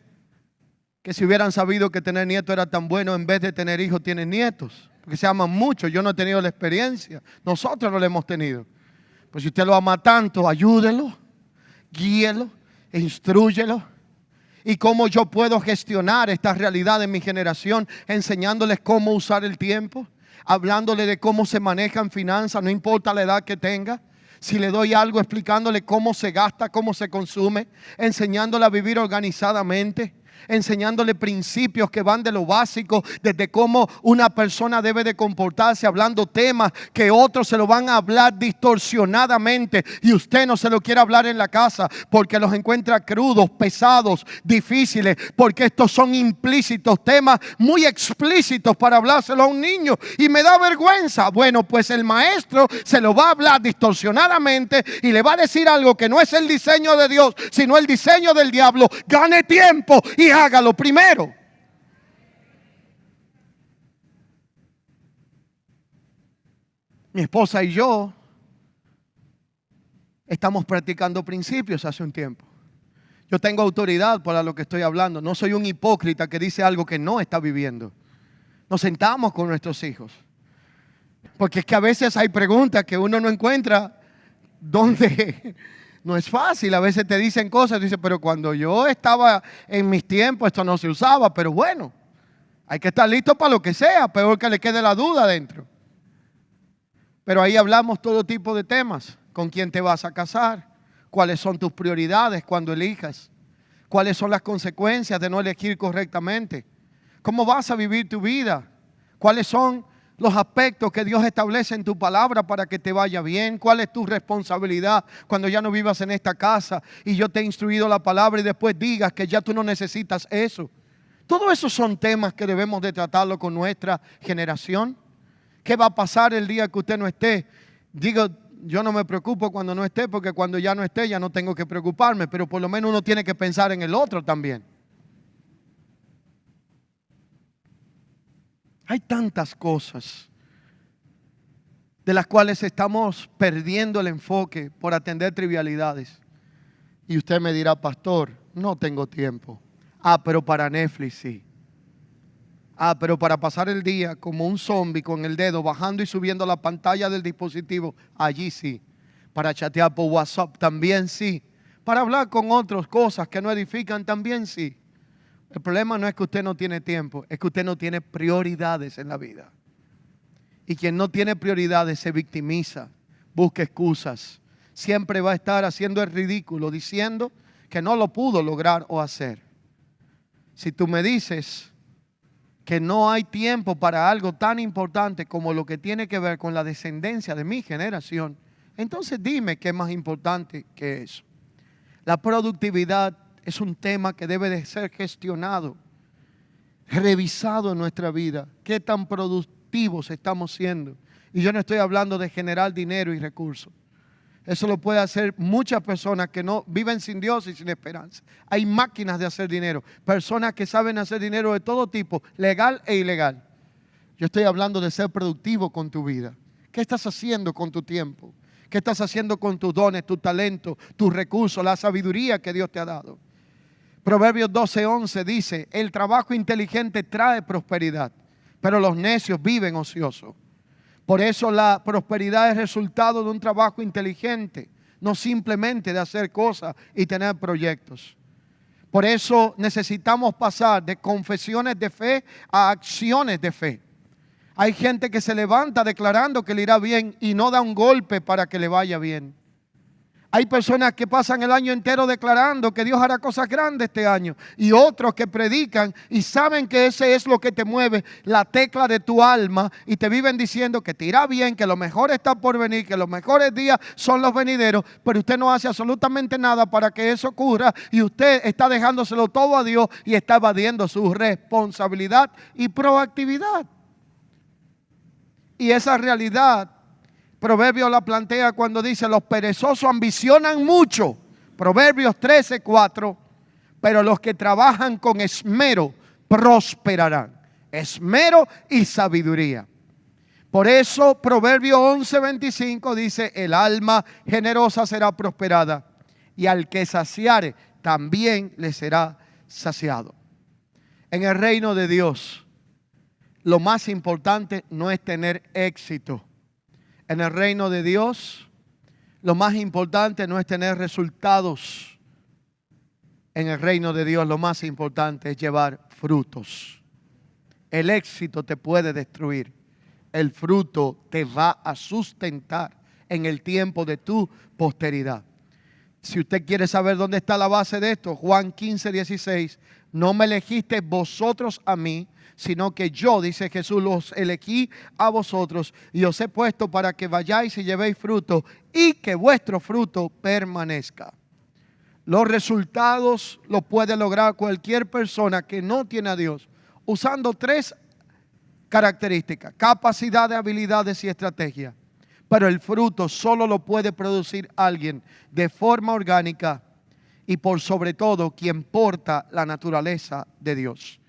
que si hubieran sabido que tener nietos era tan bueno, en vez de tener hijos tienen nietos, porque se aman mucho. Yo no he tenido la experiencia, nosotros no la hemos tenido. Pues si usted lo ama tanto, ayúdelo, guíelo, instrúyelo. Y cómo yo puedo gestionar esta realidad en mi generación, enseñándoles cómo usar el tiempo, hablándole de cómo se manejan finanzas, no importa la edad que tenga. Si le doy algo, explicándole cómo se gasta, cómo se consume, enseñándole a vivir organizadamente, enseñándole principios que van de lo básico, desde cómo una persona debe de comportarse, hablando temas que otros se lo van a hablar distorsionadamente y usted no se lo quiere hablar en la casa porque los encuentra crudos, pesados, difíciles, porque estos son implícitos, temas muy explícitos para hablárselo a un niño y me da vergüenza. Bueno, pues el maestro se lo va a hablar distorsionadamente y le va a decir algo que no es el diseño de Dios, sino el diseño del diablo. Gane tiempo y hágalo primero. Mi esposa y yo estamos practicando principios hace un tiempo. Yo tengo autoridad para lo que estoy hablando. No soy un hipócrita que dice algo que no está viviendo. Nos sentamos con nuestros hijos, porque es que a veces hay preguntas que uno no encuentra donde. No es fácil, a veces te dicen cosas, dice, pero cuando yo estaba en mis tiempos esto no se usaba, pero bueno, hay que estar listo para lo que sea, peor que le quede la duda dentro. Pero ahí hablamos todo tipo de temas. ¿Con quién te vas a casar? ¿Cuáles son tus prioridades cuando elijas? ¿Cuáles son las consecuencias de no elegir correctamente? ¿Cómo vas a vivir tu vida? ¿Cuáles son los aspectos que Dios establece en tu palabra para que te vaya bien? ¿Cuál es tu responsabilidad cuando ya no vivas en esta casa y yo te he instruido la palabra y después digas que ya tú no necesitas eso? Todo eso son temas que debemos de tratarlo con nuestra generación. ¿Qué va a pasar el día que usted no esté? Digo, yo no me preocupo cuando no esté, porque cuando ya no esté ya no tengo que preocuparme, pero por lo menos uno tiene que pensar en el otro también. Hay tantas cosas de las cuales estamos perdiendo el enfoque por atender trivialidades. Y usted me dirá, pastor, no tengo tiempo. Pero para Netflix sí. Pero para pasar el día como un zombie con el dedo bajando y subiendo la pantalla del dispositivo, allí sí. Para chatear por WhatsApp también sí. Para hablar con otras cosas que no edifican también sí. El problema no es que usted no tiene tiempo, es que usted no tiene prioridades en la vida. Y quien no tiene prioridades se victimiza, busca excusas. Siempre va a estar haciendo el ridículo, diciendo que no lo pudo lograr o hacer. Si tú me dices que no hay tiempo para algo tan importante como lo que tiene que ver con la descendencia de mi generación, entonces dime qué es más importante que eso. La productividad es un tema que debe de ser gestionado, revisado en nuestra vida. ¿Qué tan productivos estamos siendo? Y yo no estoy hablando de generar dinero y recursos. Eso lo puede hacer muchas personas que no viven sin Dios y sin esperanza. Hay máquinas de hacer dinero, personas que saben hacer dinero de todo tipo, legal e ilegal. Yo estoy hablando de ser productivo con tu vida. ¿Qué estás haciendo con tu tiempo? ¿Qué estás haciendo con tus dones, tu talento, tus recursos, la sabiduría que Dios te ha dado? Proverbios 12:11 dice, el trabajo inteligente trae prosperidad, pero los necios viven ociosos. Por eso la prosperidad es resultado de un trabajo inteligente, no simplemente de hacer cosas y tener proyectos. Por eso necesitamos pasar de confesiones de fe a acciones de fe. Hay gente que se levanta declarando que le irá bien y no da un golpe para que le vaya bien. Hay personas que pasan el año entero declarando que Dios hará cosas grandes este año. Y otros que predican y saben que ese es lo que te mueve, la tecla de tu alma. Y te viven diciendo que te irá bien, que lo mejor está por venir, que los mejores días son los venideros. Pero usted no hace absolutamente nada para que eso ocurra. Y usted está dejándoselo todo a Dios y está evadiendo su responsabilidad y proactividad. Y esa realidad Proverbios la plantea cuando dice, los perezosos ambicionan mucho. Proverbios 13:4. Pero los que trabajan con esmero prosperarán. Esmero y sabiduría. Por eso Proverbios 11:25 dice, el alma generosa será prosperada y al que saciare también le será saciado. En el reino de Dios, lo más importante no es tener éxito. En el reino de Dios, lo más importante no es tener resultados. En el reino de Dios, lo más importante es llevar frutos. El éxito te puede destruir. El fruto te va a sustentar en el tiempo de tu posteridad. Si usted quiere saber dónde está la base de esto, Juan 15:16, no me elegisteis vosotros a mí, sino que yo, dice Jesús, los elegí a vosotros y os he puesto para que vayáis y llevéis fruto y que vuestro fruto permanezca. Los resultados los puede lograr cualquier persona que no tiene a Dios usando 3 características: capacidad, habilidades y estrategia. Pero el fruto solo lo puede producir alguien de forma orgánica y por sobre todo quien porta la naturaleza de Dios.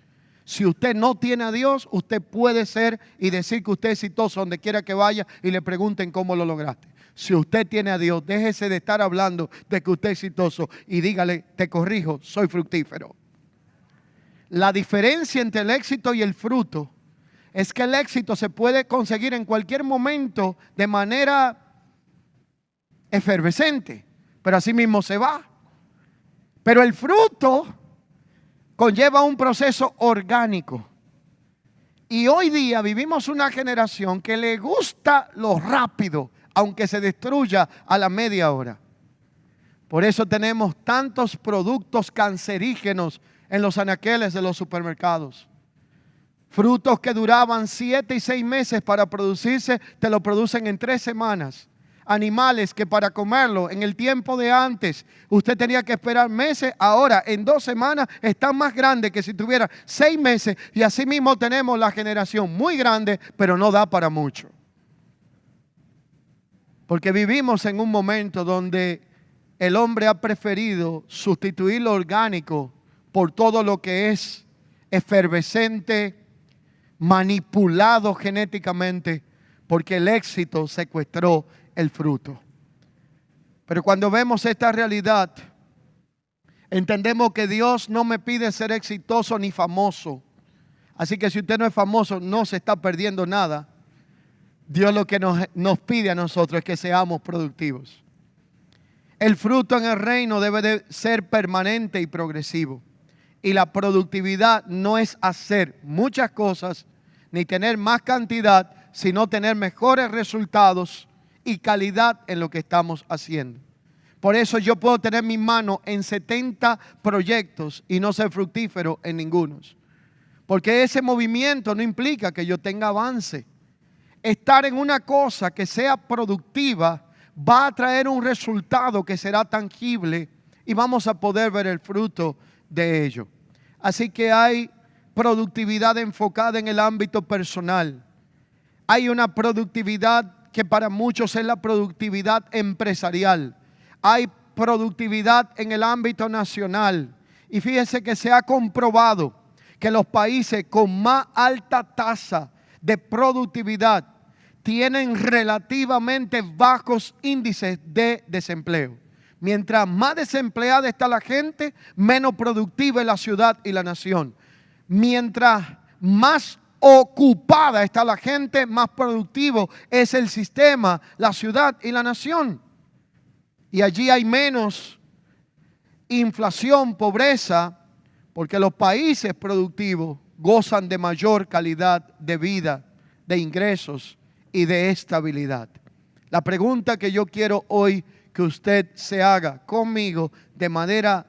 Si usted no tiene a Dios, usted puede ser y decir que usted es exitoso donde quiera que vaya y le pregunten cómo lo lograste. Si usted tiene a Dios, déjese de estar hablando de que usted es exitoso y dígale, te corrijo, soy fructífero. La diferencia entre el éxito y el fruto es que el éxito se puede conseguir en cualquier momento de manera efervescente, pero así mismo se va. Pero el fruto conlleva un proceso orgánico. Y hoy día vivimos una generación que le gusta lo rápido, aunque se destruya a la media hora. Por eso tenemos tantos productos cancerígenos en los anaqueles de los supermercados. Frutos que duraban 7 y 6 meses para producirse, te lo producen en 3 semanas. Animales que para comerlo en el tiempo de antes usted tenía que esperar meses, ahora en 2 semanas están más grandes que si tuviera 6 meses. Y así mismo tenemos la generación muy grande, pero no da para mucho. Porque vivimos en un momento donde el hombre ha preferido sustituir lo orgánico por todo lo que es efervescente, manipulado genéticamente, porque el éxito secuestró el fruto. Pero cuando vemos esta realidad, entendemos que Dios no me pide ser exitoso ni famoso. Así que si usted no es famoso, no se está perdiendo nada. Dios lo que nos pide a nosotros es que seamos productivos. El fruto en el reino debe de ser permanente y progresivo. Y la productividad no es hacer muchas cosas ni tener más cantidad, sino tener mejores resultados y calidad en lo que estamos haciendo. Por eso yo puedo tener mi mano en 70 proyectos y no ser fructífero en ninguno. Porque ese movimiento no implica que yo tenga avance. Estar en una cosa que sea productiva va a traer un resultado que será tangible y vamos a poder ver el fruto de ello. Así que hay productividad enfocada en el ámbito personal. Hay una productividad que para muchos es la productividad empresarial. Hay productividad en el ámbito nacional. Y fíjense que se ha comprobado que los países con más alta tasa de productividad tienen relativamente bajos índices de desempleo. Mientras más desempleada está la gente, menos productiva es la ciudad y la nación. Mientras más ocupada está la gente, más productivo es el sistema, la ciudad y la nación. Y allí hay menos inflación, pobreza, porque los países productivos gozan de mayor calidad de vida, de ingresos y de estabilidad. La pregunta que yo quiero hoy que usted se haga conmigo de manera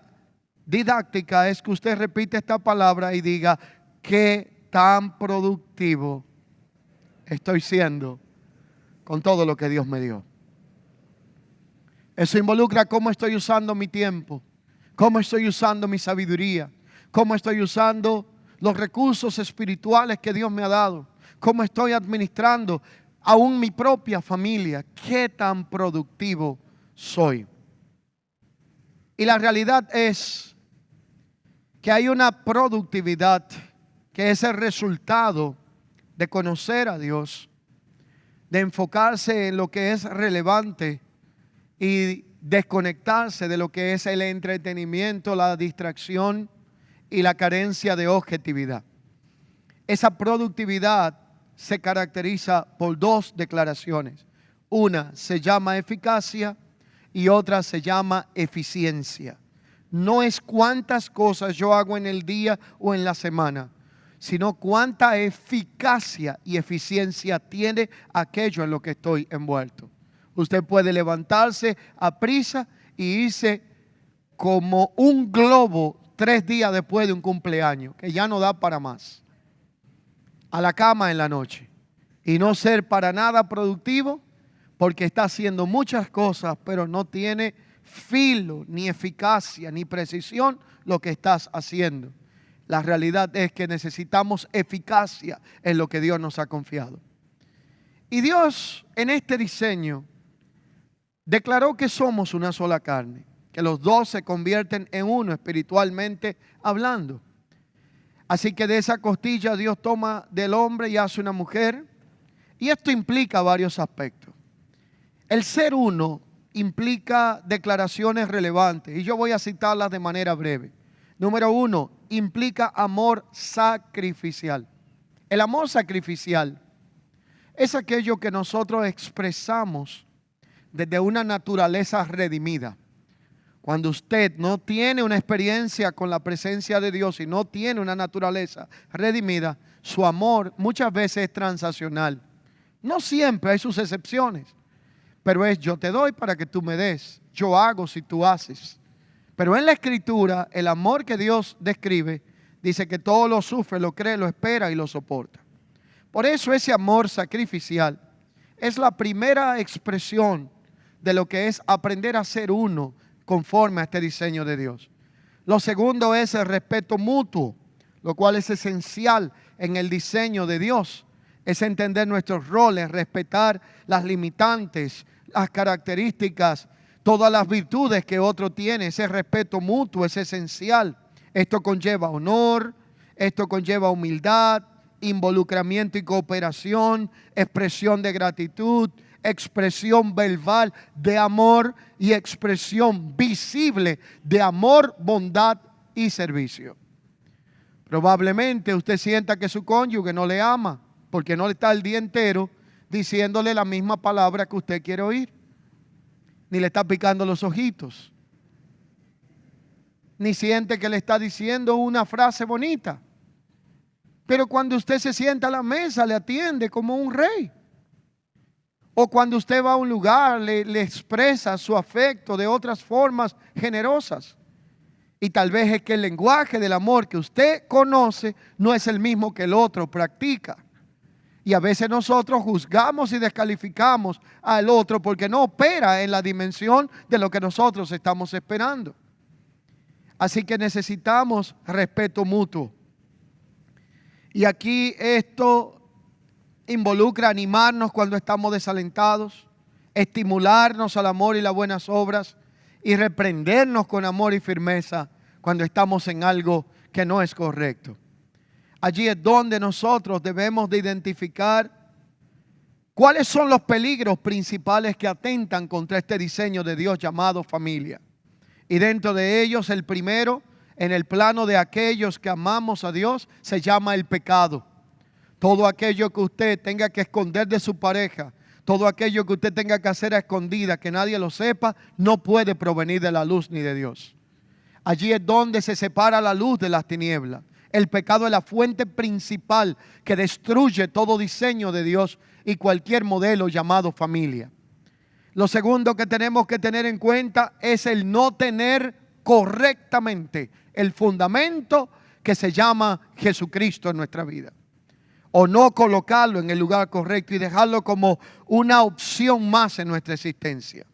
didáctica es que usted repite esta palabra y diga: ¿qué tan productivo estoy siendo con todo lo que Dios me dio? Eso involucra cómo estoy usando mi tiempo, cómo estoy usando mi sabiduría, cómo estoy usando los recursos espirituales que Dios me ha dado, cómo estoy administrando aún mi propia familia. ¿Qué tan productivo soy? Y la realidad es que hay una productividad que es el resultado de conocer a Dios, de enfocarse en lo que es relevante y desconectarse de lo que es el entretenimiento, la distracción y la carencia de objetividad. Esa productividad se caracteriza por 2 declaraciones. Una se llama eficacia y otra se llama eficiencia. No es cuántas cosas yo hago en el día o en la semana, sino cuánta eficacia y eficiencia tiene aquello en lo que estoy envuelto. Usted puede levantarse a prisa y irse como un globo 3 días después de un cumpleaños, que ya no da para más, a la cama en la noche, y no ser para nada productivo porque está haciendo muchas cosas, pero no tiene filo, ni eficacia, ni precisión lo que estás haciendo. La realidad es que necesitamos eficacia en lo que Dios nos ha confiado. Y Dios, en este diseño, declaró que somos una sola carne, que los 2 se convierten en uno espiritualmente hablando. Así que de esa costilla Dios toma del hombre y hace una mujer. Y esto implica varios aspectos. El ser uno implica declaraciones relevantes y yo voy a citarlas de manera breve. Número 1, implica amor sacrificial. El amor sacrificial es aquello que nosotros expresamos desde una naturaleza redimida. Cuando usted no tiene una experiencia con la presencia de Dios y no tiene una naturaleza redimida, su amor muchas veces es transaccional. No siempre, hay sus excepciones, pero es yo te doy para que tú me des, yo hago si tú haces. Pero en la Escritura, el amor que Dios describe, dice que todo lo sufre, lo cree, lo espera y lo soporta. Por eso ese amor sacrificial es la primera expresión de lo que es aprender a ser uno conforme a este diseño de Dios. Lo segundo es el respeto mutuo, lo cual es esencial en el diseño de Dios. Es entender nuestros roles, respetar las limitantes, las características, todas las virtudes que otro tiene. Ese respeto mutuo es esencial. Esto conlleva honor, esto conlleva humildad, involucramiento y cooperación, expresión de gratitud, expresión verbal de amor y expresión visible de amor, bondad y servicio. Probablemente usted sienta que su cónyuge no le ama porque no le está el día entero diciéndole la misma palabra que usted quiere oír, ni le está picando los ojitos, ni siente que le está diciendo una frase bonita. Pero cuando usted se sienta a la mesa, le atiende como un rey. O cuando usted va a un lugar, le expresa su afecto de otras formas generosas. Y tal vez es que el lenguaje del amor que usted conoce no es el mismo que el otro practica. Y a veces nosotros juzgamos y descalificamos al otro porque no opera en la dimensión de lo que nosotros estamos esperando. Así que necesitamos respeto mutuo. Y aquí esto involucra animarnos cuando estamos desalentados, estimularnos al amor y las buenas obras y reprendernos con amor y firmeza cuando estamos en algo que no es correcto. Allí es donde nosotros debemos de identificar cuáles son los peligros principales que atentan contra este diseño de Dios llamado familia. Y dentro de ellos el primero, en el plano de aquellos que amamos a Dios, se llama el pecado. Todo aquello que usted tenga que esconder de su pareja, todo aquello que usted tenga que hacer a escondidas, que nadie lo sepa, no puede provenir de la luz ni de Dios. Allí es donde se separa la luz de las tinieblas. El pecado es la fuente principal que destruye todo diseño de Dios y cualquier modelo llamado familia. Lo segundo que tenemos que tener en cuenta es el no tener correctamente el fundamento que se llama Jesucristo en nuestra vida. O no colocarlo en el lugar correcto y dejarlo como una opción más en nuestra existencia.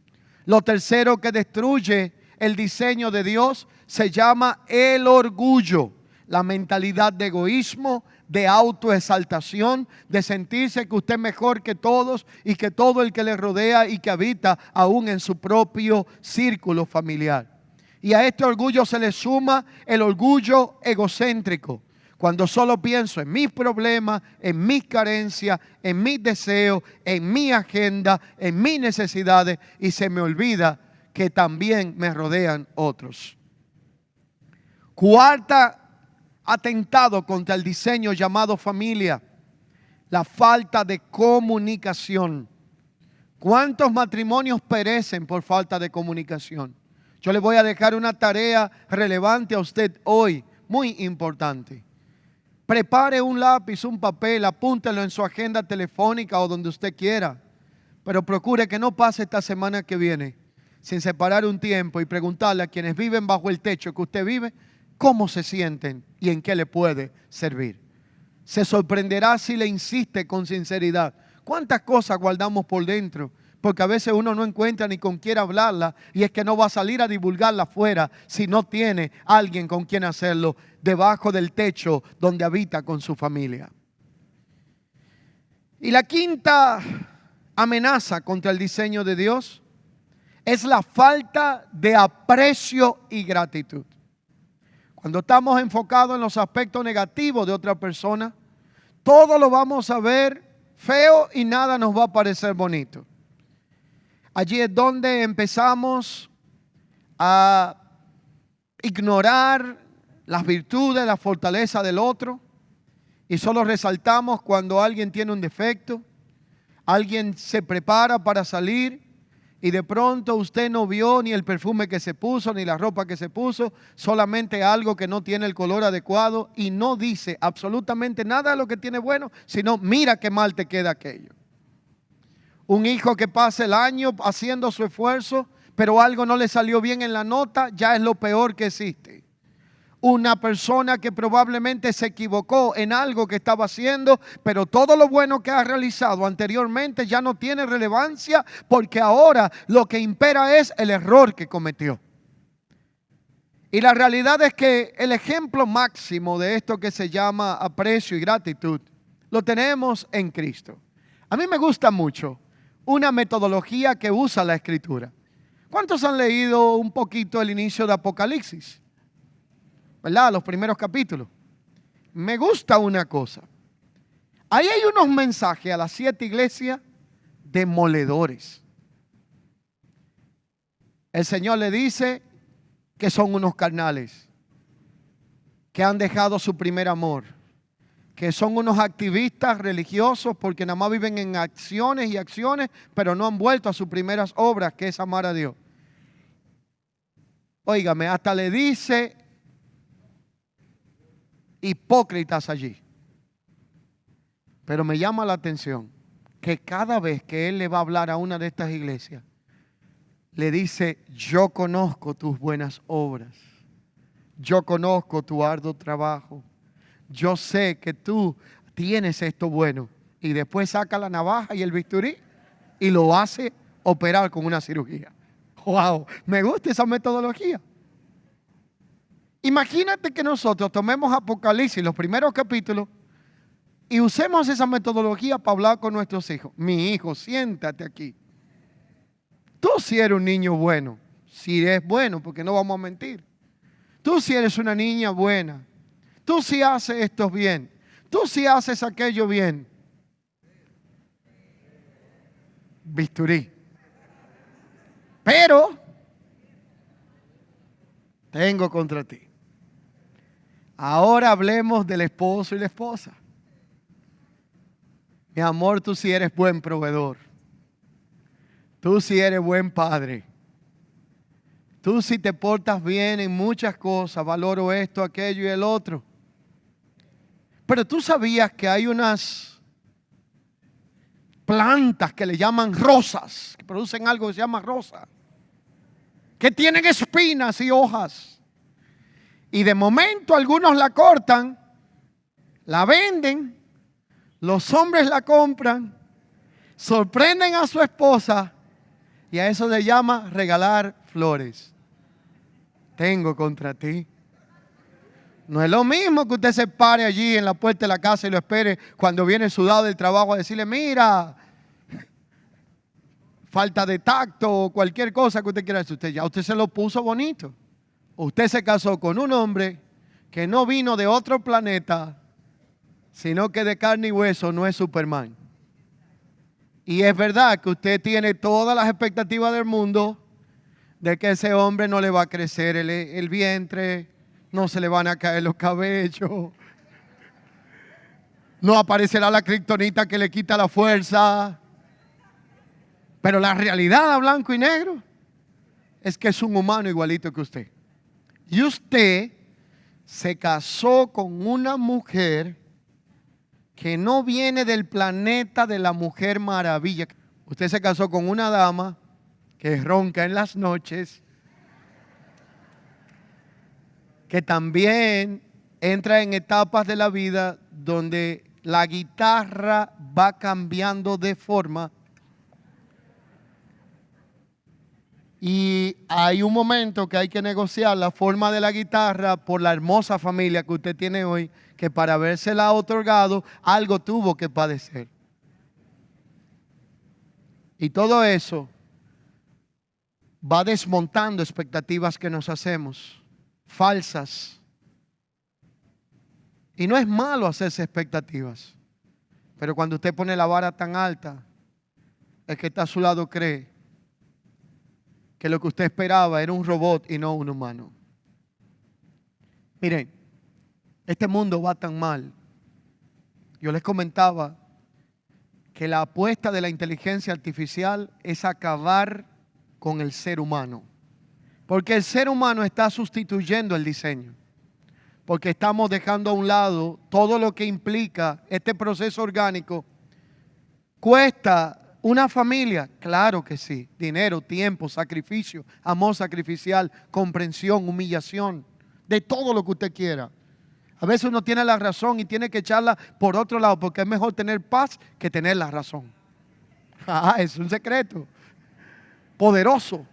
Lo tercero que destruye el diseño de Dios se llama el orgullo. La mentalidad de egoísmo, de autoexaltación, de sentirse que usted es mejor que todos y que todo el que le rodea y que habita aún en su propio círculo familiar. Y a este orgullo se le suma el orgullo egocéntrico. Cuando solo pienso en mis problemas, en mis carencias, en mis deseos, en mi agenda, en mis necesidades y se me olvida que también me rodean otros. Cuarta atentado contra el diseño llamado familia, la falta de comunicación. ¿Cuántos matrimonios perecen por falta de comunicación? Yo le voy a dejar una tarea relevante a usted hoy, muy importante. Prepare un lápiz, un papel, apúntelo en su agenda telefónica o donde usted quiera. Pero procure que no pase esta semana que viene sin separar un tiempo y preguntarle a quienes viven bajo el techo que usted vive, cómo se sienten y en qué le puede servir. Se sorprenderá si le insiste con sinceridad. ¿Cuántas cosas guardamos por dentro? Porque a veces uno no encuentra ni con quién hablarla y es que no va a salir a divulgarla afuera si no tiene alguien con quien hacerlo debajo del techo donde habita con su familia. Y la quinta amenaza contra el diseño de Dios es la falta de aprecio y gratitud. Cuando estamos enfocados en los aspectos negativos de otra persona, todo lo vamos a ver feo y nada nos va a parecer bonito. Allí es donde empezamos a ignorar las virtudes, la fortaleza del otro y solo resaltamos cuando alguien tiene un defecto, alguien se prepara para salir Y de pronto usted no vio ni el perfume que se puso, ni la ropa que se puso, solamente algo que no tiene el color adecuado y no dice absolutamente nada de lo que tiene bueno, sino mira qué mal te queda aquello. Un hijo que pasa el año haciendo su esfuerzo, pero algo no le salió bien en la nota, ya es lo peor que existe. Una persona que probablemente se equivocó en algo que estaba haciendo, pero todo lo bueno que ha realizado anteriormente ya no tiene relevancia, porque ahora lo que impera es el error que cometió. Y la realidad es que el ejemplo máximo de esto que se llama aprecio y gratitud lo tenemos en Cristo. A mí me gusta mucho una metodología que usa la Escritura. ¿Cuántos han leído un poquito el inicio de Apocalipsis? ¿Verdad? Los primeros capítulos. Me gusta una cosa. Ahí hay unos mensajes a las 7 iglesias demoledores. El Señor le dice que son unos carnales, que han dejado su primer amor, que son unos activistas religiosos porque nada más viven en acciones y acciones, pero no han vuelto a sus primeras obras, que es amar a Dios. Óigame, hasta le dice hipócritas allí. Pero me llama la atención que cada vez que él le va a hablar a una de estas iglesias, le dice: yo conozco tus buenas obras, yo conozco tu arduo trabajo, yo sé que tú tienes esto bueno. Y después saca la navaja y el bisturí y lo hace operar con una cirugía. Wow, me gusta esa metodología. Imagínate que nosotros tomemos Apocalipsis, los primeros capítulos, y usemos esa metodología para hablar con nuestros hijos. Mi hijo, siéntate aquí. Tú si eres un niño bueno, si eres bueno, porque no vamos a mentir. Tú si eres una niña buena. Tú si haces esto bien. Tú si haces aquello bien. Bisturí. Pero tengo contra ti. Ahora hablemos del esposo y la esposa. Mi amor, tú sí eres buen proveedor. Tú sí eres buen padre. Tú sí te portas bien en muchas cosas. Valoro esto, aquello y el otro. Pero tú sabías que hay unas plantas que le llaman rosas, que producen algo que se llama rosa, que tienen espinas y hojas. Y de momento algunos la cortan, la venden, los hombres la compran, sorprenden a su esposa y a eso le llama regalar flores. Tengo contra ti. No es lo mismo que usted se pare allí en la puerta de la casa y lo espere cuando viene sudado del trabajo a decirle: mira, falta de tacto o cualquier cosa que usted quiera decir. Usted se lo puso bonito. Usted se casó con un hombre que no vino de otro planeta, sino que de carne y hueso, no es Superman. Y es verdad que usted tiene todas las expectativas del mundo de que ese hombre no le va a crecer el vientre, no se le van a caer los cabellos, no aparecerá la kriptonita que le quita la fuerza. Pero la realidad a blanco y negro es que es un humano igualito que usted. Y usted se casó con una mujer que no viene del planeta de la Mujer Maravilla. Usted se casó con una dama que ronca en las noches, que también entra en etapas de la vida donde la guitarra va cambiando de forma. Y hay un momento que hay que negociar la forma de la guitarra por la hermosa familia que usted tiene hoy, que para habérsela otorgado, algo tuvo que padecer. Y todo eso va desmontando expectativas que nos hacemos, falsas. Y no es malo hacerse expectativas, pero cuando usted pone la vara tan alta, el que está a su lado cree que lo que usted esperaba era un robot y no un humano. Miren, este mundo va tan mal. Yo les comentaba que la apuesta de la inteligencia artificial es acabar con el ser humano. Porque el ser humano está sustituyendo el diseño. Porque estamos dejando a un lado todo lo que implica este proceso orgánico. ¿Cuesta una familia? Claro que sí. Dinero, tiempo, sacrificio, amor sacrificial, comprensión, humillación, de todo lo que usted quiera. A veces uno tiene la razón y tiene que echarla por otro lado porque es mejor tener paz que tener la razón. Es un secreto poderoso.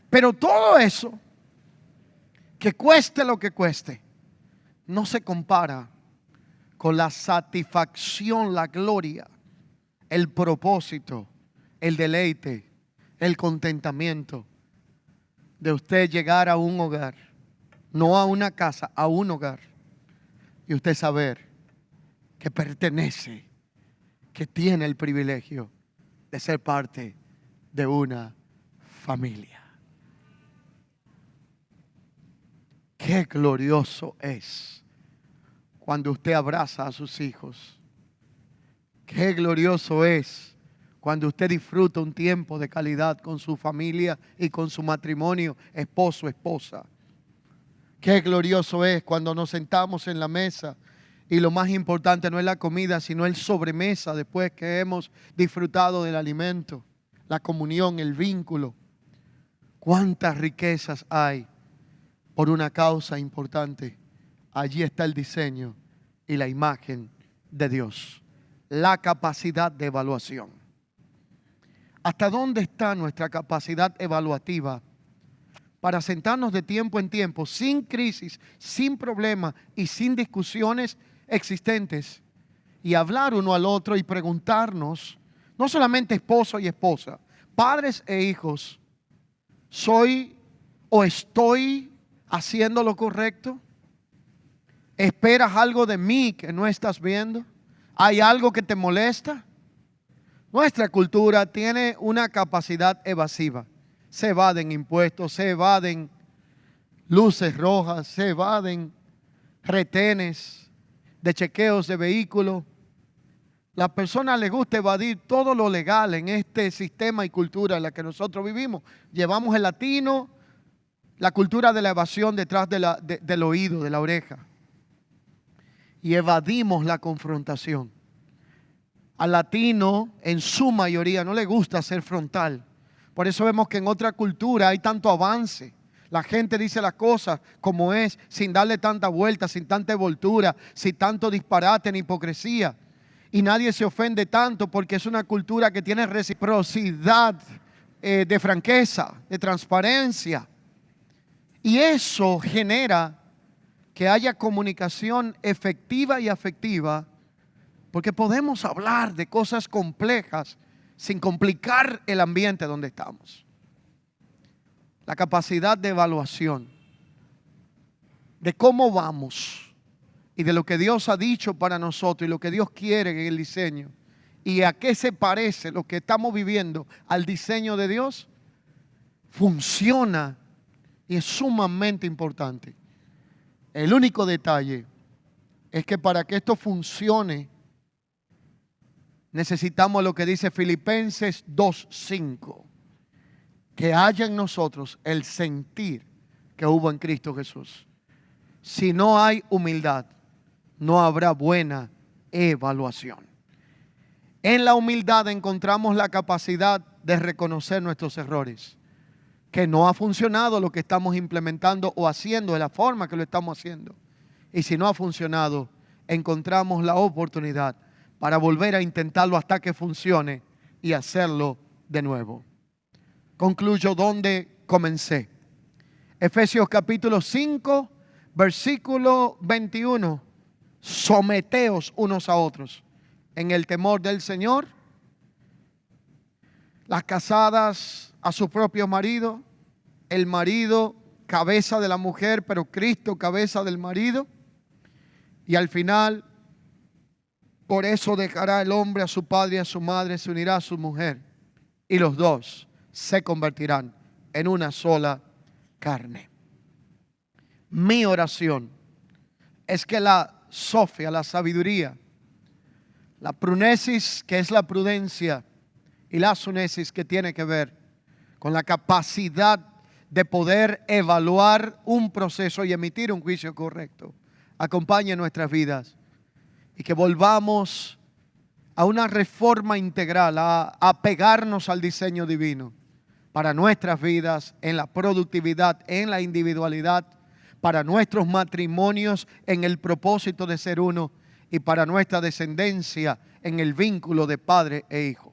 Pero todo eso, que cueste lo que cueste, no se compara con la satisfacción, la gloria, el propósito, el deleite, el contentamiento de usted llegar a un hogar, no a una casa, a un hogar, y usted saber que pertenece, que tiene el privilegio de ser parte de una familia. Qué glorioso es cuando usted abraza a sus hijos. Qué glorioso es cuando usted disfruta un tiempo de calidad con su familia y con su matrimonio, esposo, esposa. Qué glorioso es cuando nos sentamos en la mesa y lo más importante no es la comida, sino el sobremesa después que hemos disfrutado del alimento, la comunión, el vínculo. Cuántas riquezas hay por una causa importante. Allí está el diseño y la imagen de Dios. La capacidad de evaluación. ¿Hasta dónde está nuestra capacidad evaluativa para sentarnos de tiempo en tiempo, sin crisis, sin problemas y sin discusiones existentes, y hablar uno al otro y preguntarnos, no solamente esposo y esposa, padres e hijos, ¿soy o estoy haciendo lo correcto? ¿Esperas algo de mí que no estás viendo? ¿Hay algo que te molesta? Nuestra cultura tiene una capacidad evasiva. Se evaden impuestos, se evaden luces rojas, se evaden retenes de chequeos de vehículos. La persona le gusta evadir todo lo legal en este sistema y cultura en la que nosotros vivimos. Llevamos el latino, la cultura de la evasión detrás del oído, de la oreja. Y evadimos la confrontación. Al latino, en su mayoría, no le gusta ser frontal. Por eso vemos que en otra cultura hay tanto avance. La gente dice las cosas como es, sin darle tanta vuelta, sin tanta envoltura, sin tanto disparate ni hipocresía. Y nadie se ofende tanto porque es una cultura que tiene reciprocidad de franqueza, de transparencia. Y eso genera que haya comunicación efectiva y afectiva, porque podemos hablar de cosas complejas sin complicar el ambiente donde estamos. La capacidad de evaluación de cómo vamos y de lo que Dios ha dicho para nosotros y lo que Dios quiere en el diseño y a qué se parece lo que estamos viviendo al diseño de Dios, funciona y es sumamente importante. El único detalle es que para que esto funcione necesitamos lo que dice Filipenses 2:5, que haya en nosotros el sentir que hubo en Cristo Jesús. Si no hay humildad, no habrá buena evaluación. En la humildad encontramos la capacidad de reconocer nuestros errores, que no ha funcionado lo que estamos implementando o haciendo de la forma que lo estamos haciendo. Y si no ha funcionado, encontramos la oportunidad para volver a intentarlo hasta que funcione y hacerlo de nuevo. Concluyo donde comencé. Efesios capítulo 5, versículo 21. Someteos unos a otros en el temor del Señor. Las casadas a su propio marido, el marido cabeza de la mujer, pero Cristo cabeza del marido. Y al final, por eso dejará el hombre a su padre y a su madre, se unirá a su mujer, y los dos se convertirán en una sola carne. Mi oración es que la sofia, la sabiduría, la prunesis, que es la prudencia, y la sunesis, que tiene que ver con la capacidad de poder evaluar un proceso y emitir un juicio correcto, acompañe nuestras vidas y que volvamos a una reforma integral, a pegarnos al diseño divino para nuestras vidas, en la productividad, en la individualidad, para nuestros matrimonios, en el propósito de ser uno, y para nuestra descendencia, en el vínculo de padre e hijo.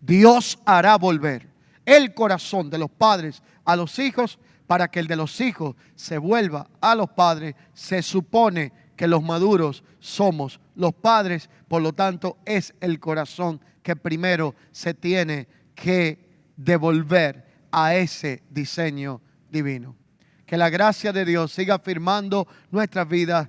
Dios hará volver el corazón de los padres a los hijos para que el de los hijos se vuelva a los padres. Se supone que los maduros somos los padres, por lo tanto es el corazón que primero se tiene que devolver a ese diseño divino. Que la gracia de Dios siga afirmando nuestras vidas.